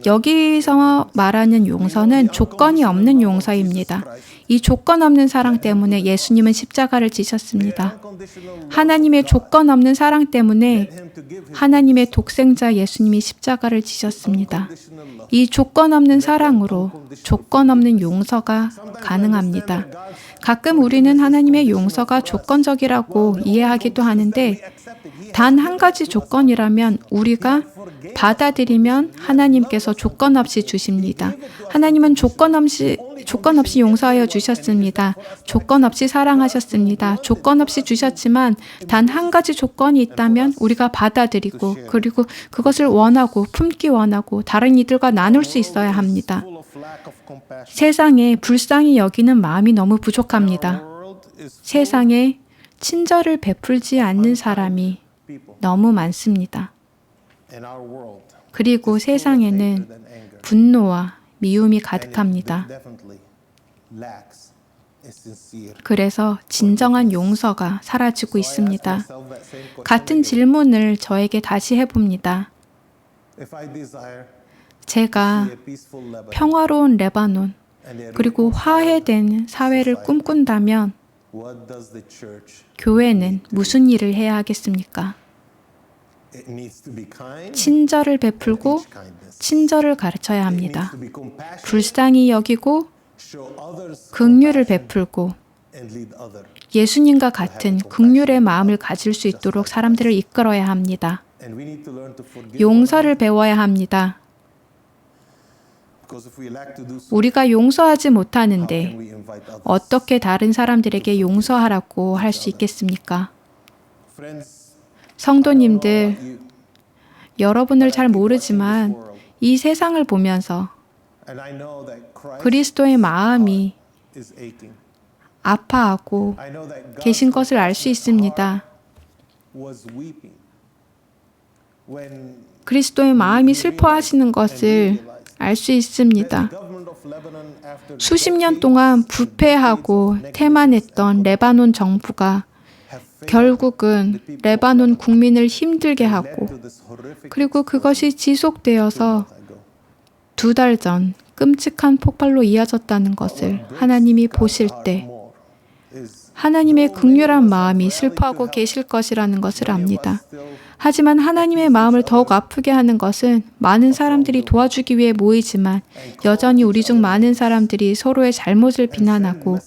여기서 말하는 용서는 조건이 없는 용서입니다. 이 조건 없는 사랑 때문에 예수님은 십자가를 지셨습니다. 하나님의 조건 없는 사랑 때문에 하나님의 독생자 예수님이 십자가를 지셨습니다. 이 조건 없는 사랑으로 조건 없는 용서가 가능합니다. 가끔 우리는 하나님의 용서가 조건적이라고 이해하기도 하는데 단 한 가지 조건이라면 우리가 받아들이면 하나님께서 조건 없이 주십니다. 하나님은 조건 없이 용서하여 주셨습니다. 조건 없이 사랑하셨습니다. 조건 없이 주셨지만 단 한 가지 조건이 있다면 우리가 받아들이고 그리고 그것을 원하고 품기 원하고 다른 이들과 나눌 수 있어야 합니다. 세상에 불쌍히 여기는 마음이 너무 부족합니다. 세상에 친절을 베풀지 않는 사람이 너무 많습니다. 그리고 세상에는 분노와 미움이 가득합니다. 그래서 진정한 용서가 사라지고 있습니다. 같은 질문을 저에게 다시 해봅니다. 제가 평화로운 레바논 그리고 화해된 사회를 꿈꾼다면 교회는 무슨 일을 해야 하겠습니까? 친절을 베풀고 친절을 가르쳐야 합니다. 불쌍히 여기고 긍휼을 베풀고 예수님과 같은 긍휼의 마음을 가질 수 있도록 사람들을 이끌어야 합니다. 용서를 배워야 합니다. 우리가 용서하지 못하는데 어떻게 다른 사람들에게 용서하라고 할 수 있겠습니까? 성도님들, 여러분을 잘 모르지만 이 세상을 보면서 그리스도의 마음이 아파하고 계신 것을 알 수 있습니다. 그리스도의 마음이 슬퍼하시는 것을 알 수 있습니다. 수십 년 동안 부패하고 태만했던 레바논 정부가 결국은 레바논 국민을 힘들게 하고 그리고 그것이 지속되어서 2달 전 끔찍한 폭발로 이어졌다는 것을 하나님이 보실 때 하나님의 긍휼한 마음이 슬퍼하고 계실 것이라는 것을 압니다. 하지만 하나님의 마음을 더욱 아프게 하는 것은 많은 사람들이 도와주기 위해 모이지만 여전히 우리 중 많은 사람들이 서로의 잘못을 비난하고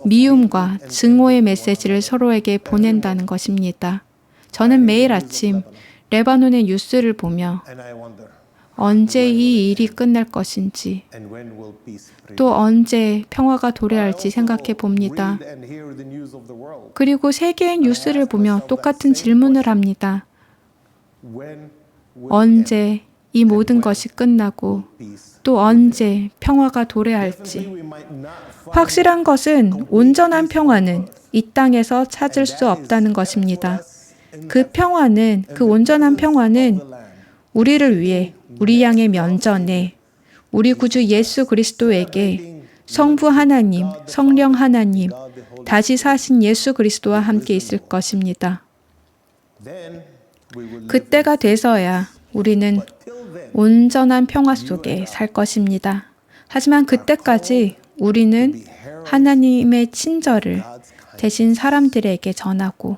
미움과 증오의 메시지를 서로에게 보낸다는 것입니다. 저는 매일 아침 레바논의 뉴스를 보며 언제 이 일이 끝날 것인지 또 언제 평화가 도래할지 생각해 봅니다. 그리고 세계의 뉴스를 보며 똑같은 질문을 합니다. 언제 이 모든 것이 끝나고 또 언제 평화가 도래할지. 확실한 것은 온전한 평화는 이 땅에서 찾을 수 없다는 것입니다. 그 온전한 평화는 우리를 위해 우리 양의 면전에 우리 구주 예수 그리스도에게 성부 하나님, 성령 하나님, 다시 사신 예수 그리스도와 함께 있을 것입니다. 그때가 돼서야 우리는 온전한 평화 속에 살 것입니다. 하지만 그때까지 우리는 하나님의 친절을 대신 사람들에게 전하고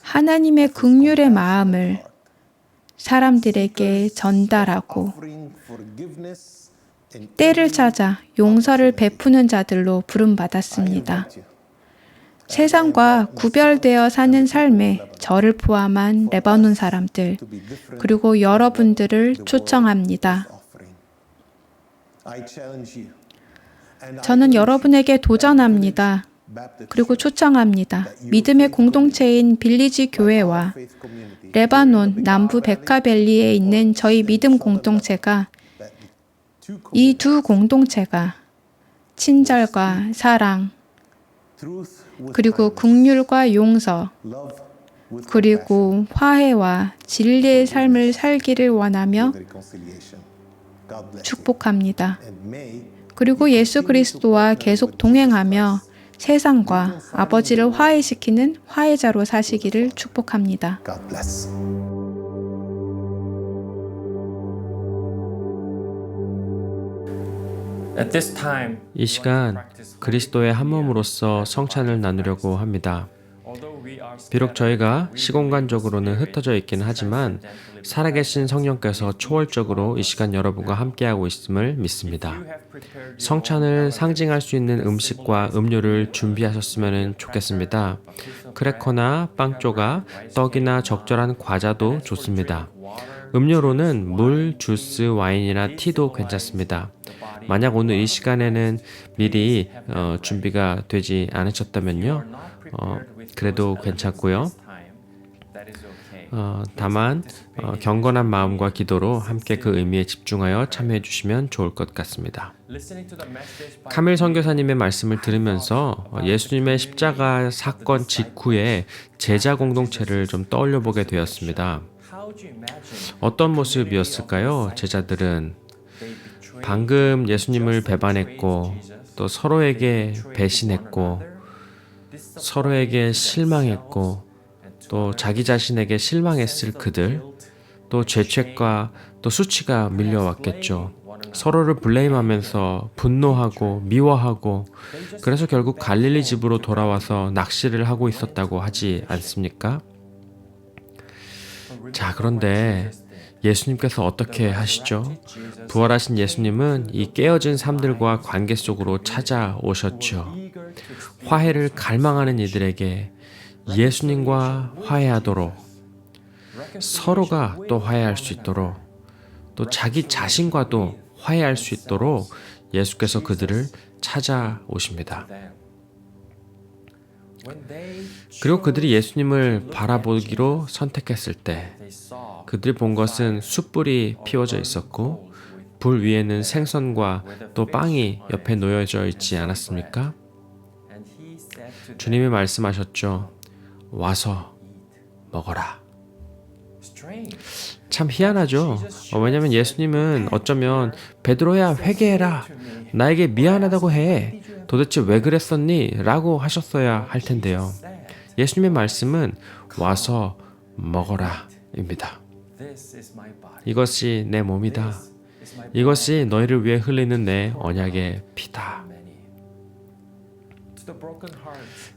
하나님의 긍휼의 마음을 사람들에게 전달하고 때를 찾아 용서를 베푸는 자들로 부름받았습니다. 세상과 구별되어 사는 삶에 저를 포함한 레바논 사람들, 그리고 여러분들을 초청합니다. 저는 여러분에게 도전합니다. 그리고 초청합니다. 믿음의 공동체인 빌리지 교회와 레바논 남부 베카밸리에 있는 저희 믿음 공동체가 이 두 공동체가 친절과 사랑, 그리고 긍휼과 용서, 그리고 화해와 진리의 삶을 살기를 원하며 축복합니다. 그리고 예수 그리스도와 계속 동행하며 세상과 아버지를 화해시키는 화해자로 사시기를 축복합니다. 이 시간 그리스도의 한 몸으로서 성찬을 나누려고 합니다. 비록 저희가 시공간적으로는 흩어져 있긴 하지만 살아계신 성령께서 초월적으로 이 시간 여러분과 함께하고 있음을 믿습니다. 성찬을 상징할 수 있는 음식과 음료를 준비하셨으면 좋겠습니다. 크래커나 빵 조각, 떡이나 적절한 과자도 좋습니다. 음료로는 물, 주스, 와인이나 티도 괜찮습니다. 만약 오늘 이 시간에는 미리 준비가 되지 않으셨다면요, 그래도 괜찮고요. 다만 경건한 마음과 기도로 함께 그 의미에 집중하여 참여해 주시면 좋을 것 같습니다. 카밀 선교사님의 말씀을 들으면서 예수님의 십자가 사건 직후에 제자 공동체를 좀 떠올려 보게 되었습니다. 어떤 모습이었을까요? 제자들은 방금 예수님을 배반했고, 또 서로에게 배신했고, 서로에게 실망했고, 또 자기 자신에게 실망했을 그들, 또 죄책과 또 수치가 밀려왔겠죠. 서로를 블레임하면서 분노하고 미워하고, 그래서 결국 갈릴리 집으로 돌아와서 낚시를 하고 있었다고 하지 않습니까? 자, 그런데 예수님께서 어떻게 하시죠? 부활하신 예수님은 이 깨어진 삶들과 관계 속으로 찾아오셨죠. 화해를 갈망하는 이들에게 예수님과 화해하도록, 서로가 또 화해할 수 있도록, 또 자기 자신과도 화해할 수 있도록 예수께서 그들을 찾아오십니다. 그리고 그들이 예수님을 바라보기로 선택했을 때 그들이 본 것은 숯불이 피워져 있었고, 불 위에는 생선과 또 빵이 옆에 놓여져 있지 않았습니까? 주님이 말씀하셨죠. 와서 먹어라. 참 희한하죠. 왜냐하면 예수님은 어쩌면 베드로야 회개해라, 나에게 미안하다고 해, 도대체 왜 그랬었니? 라고 하셨어야 할 텐데요. 예수님의 말씀은 와서 먹어라 입니다. 이것이 내 몸이다. 이것이 너희를 위해 흘리는 내 언약의 피다.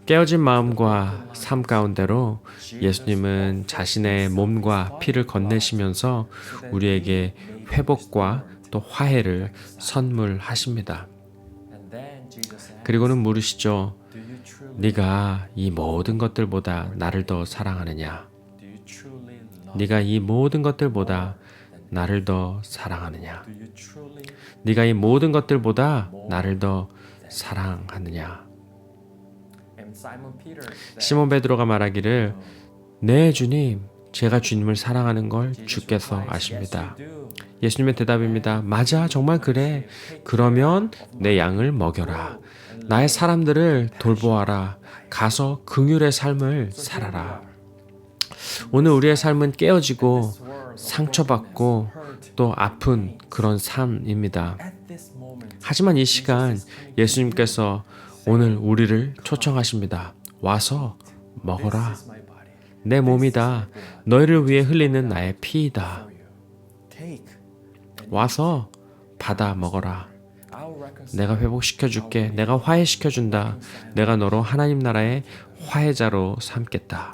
깨어진 마음과 삶 가운데로 예수님은 자신의 몸과 피를 건네시면서 우리에게 회복과 또 화해를 선물하십니다. 그리고는 물으시죠. 네가 이 모든 것들보다 나를 더 사랑하느냐? 네가 이 모든 것들보다 나를 더 사랑하느냐? 네가 이 모든 것들보다 나를 더 사랑하느냐? 시몬 베드로가 말하기를, 네 주님, 제가 주님을 사랑하는 걸 주께서 아십니다. 예수님의 대답입니다. 맞아, 정말 그래. 그러면 내 양을 먹여라. 나의 사람들을 돌보아라. 가서 긍휼의 삶을 살아라. 오늘 우리의 삶은 깨어지고 상처받고 또 아픈 그런 삶입니다. 하지만 이 시간 예수님께서 오늘 우리를 초청하십니다. 와서 먹어라. 내 몸이다. 너희를 위해 흘리는 나의 피이다. 와서 받아 먹어라. 내가 회복시켜줄게. 내가 화해시켜준다. 내가 너로 하나님 나라의 화해자로 삼겠다.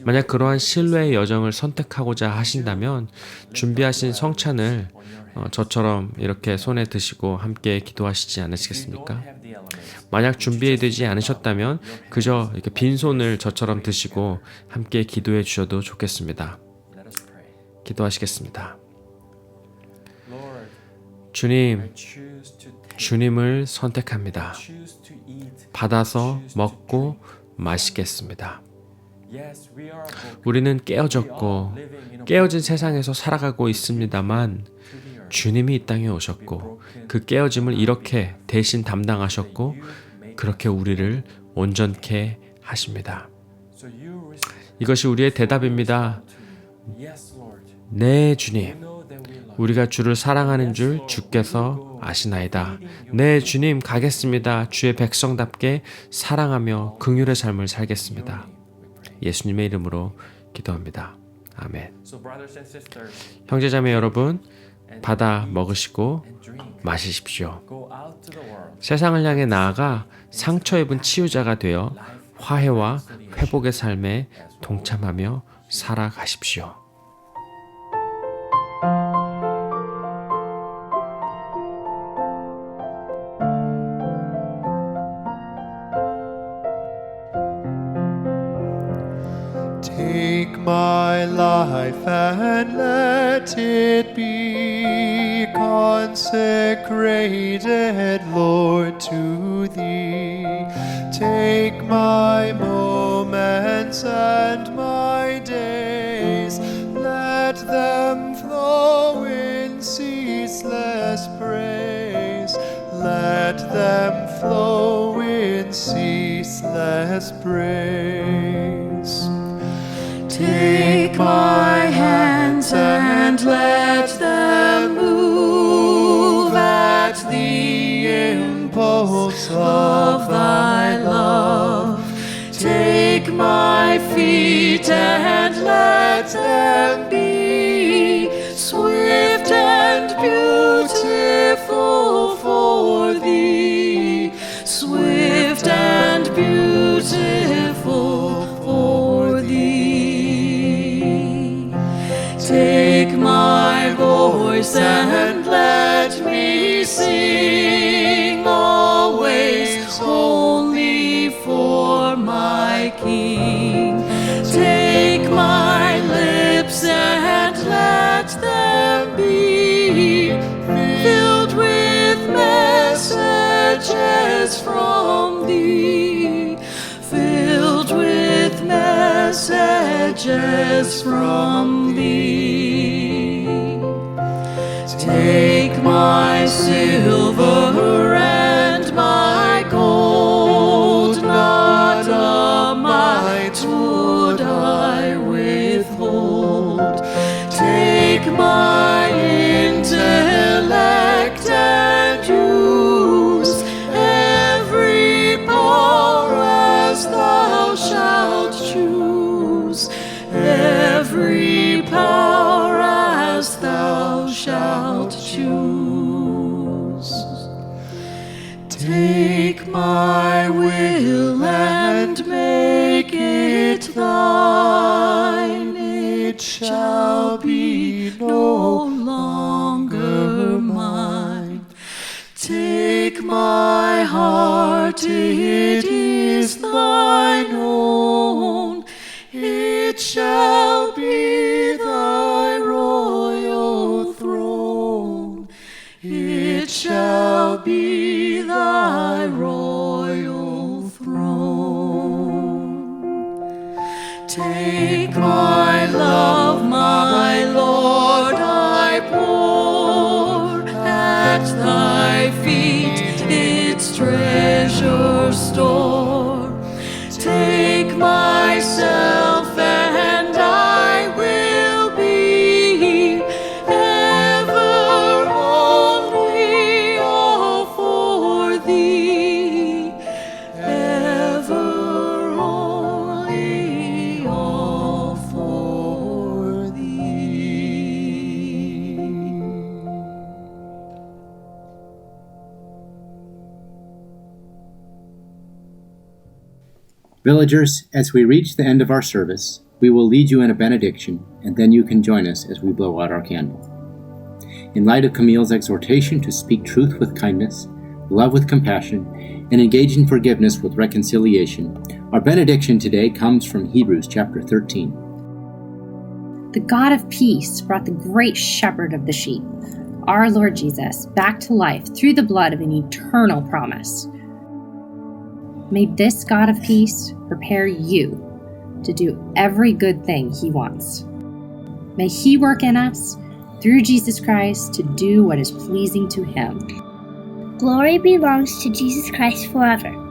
만약 그러한 신뢰의 여정을 선택하고자 하신다면 준비하신 성찬을 저처럼 이렇게 손에 드시고 함께 기도하시지 않으시겠습니까? 만약 준비되지 않으셨다면 그저 이렇게 빈손을 저처럼 드시고 함께 기도해 주셔도 좋겠습니다. 기도하시겠습니다. 주님, 주님을 선택합니다. 받아서 먹고 마시겠습니다. 우리는 깨어졌고 깨어진 세상에서 살아가고 있습니다만 주님이 이 땅에 오셨고 그 깨어짐을 이렇게 대신 담당하셨고 그렇게 우리를 온전케 하십니다. 이것이 우리의 대답입니다. 네, 주님. 우리가 주를 사랑하는 줄 주께서 아시나이다. 네, 주님, 가겠습니다. 주의 백성답게 사랑하며 긍휼의 삶을 살겠습니다. 예수님의 이름으로 기도합니다. 아멘. 형제자매 여러분, 받아 먹으시고 마시십시오. 세상을 향해 나아가 상처 입은 치유자가 되어 화해와 회복의 삶에 동참하며 살아가십시오. Take my life and let it be consecrated, Lord, to Thee. Take my moments and my days, let them flow in ceaseless praise. Let them flow in ceaseless praise. Take my hands and let them move at the impulse of Thy love. Take my feet and let them be swift and beautiful for Thee, swift and beautiful for Thee. Take my voice and let me sing always only for my King. Take my lips and let them be filled with messages from Thee, filled with messages from Thee. Take my silver and my gold, not a mite would I withhold. Take my intellect and use every power as Thou shalt choose, every power as Thou shalt choose. Take my will and make it Thine, it shall be no longer mine. Take my heart, it is Thine own, it shall be Thy royal throne, it shall be Thy royal throne. Take my love, my Lord, I pour at Thy feet, its treasure store. Take myself and I will be ever only all for Villagers, as we reach the end of our service, we will lead you in a benediction, and then you can join us as we blow out our candle. In light of Camille's exhortation to speak truth with kindness, love with compassion, and engage in forgiveness with reconciliation, our benediction today comes from Hebrews chapter 13. The God of peace brought the great shepherd of the sheep, our Lord Jesus, back to life through the blood of an eternal promise. May this God of peace prepare you to do every good thing He wants. May He work in us through Jesus Christ to do what is pleasing to Him. Glory belongs to Jesus Christ forever.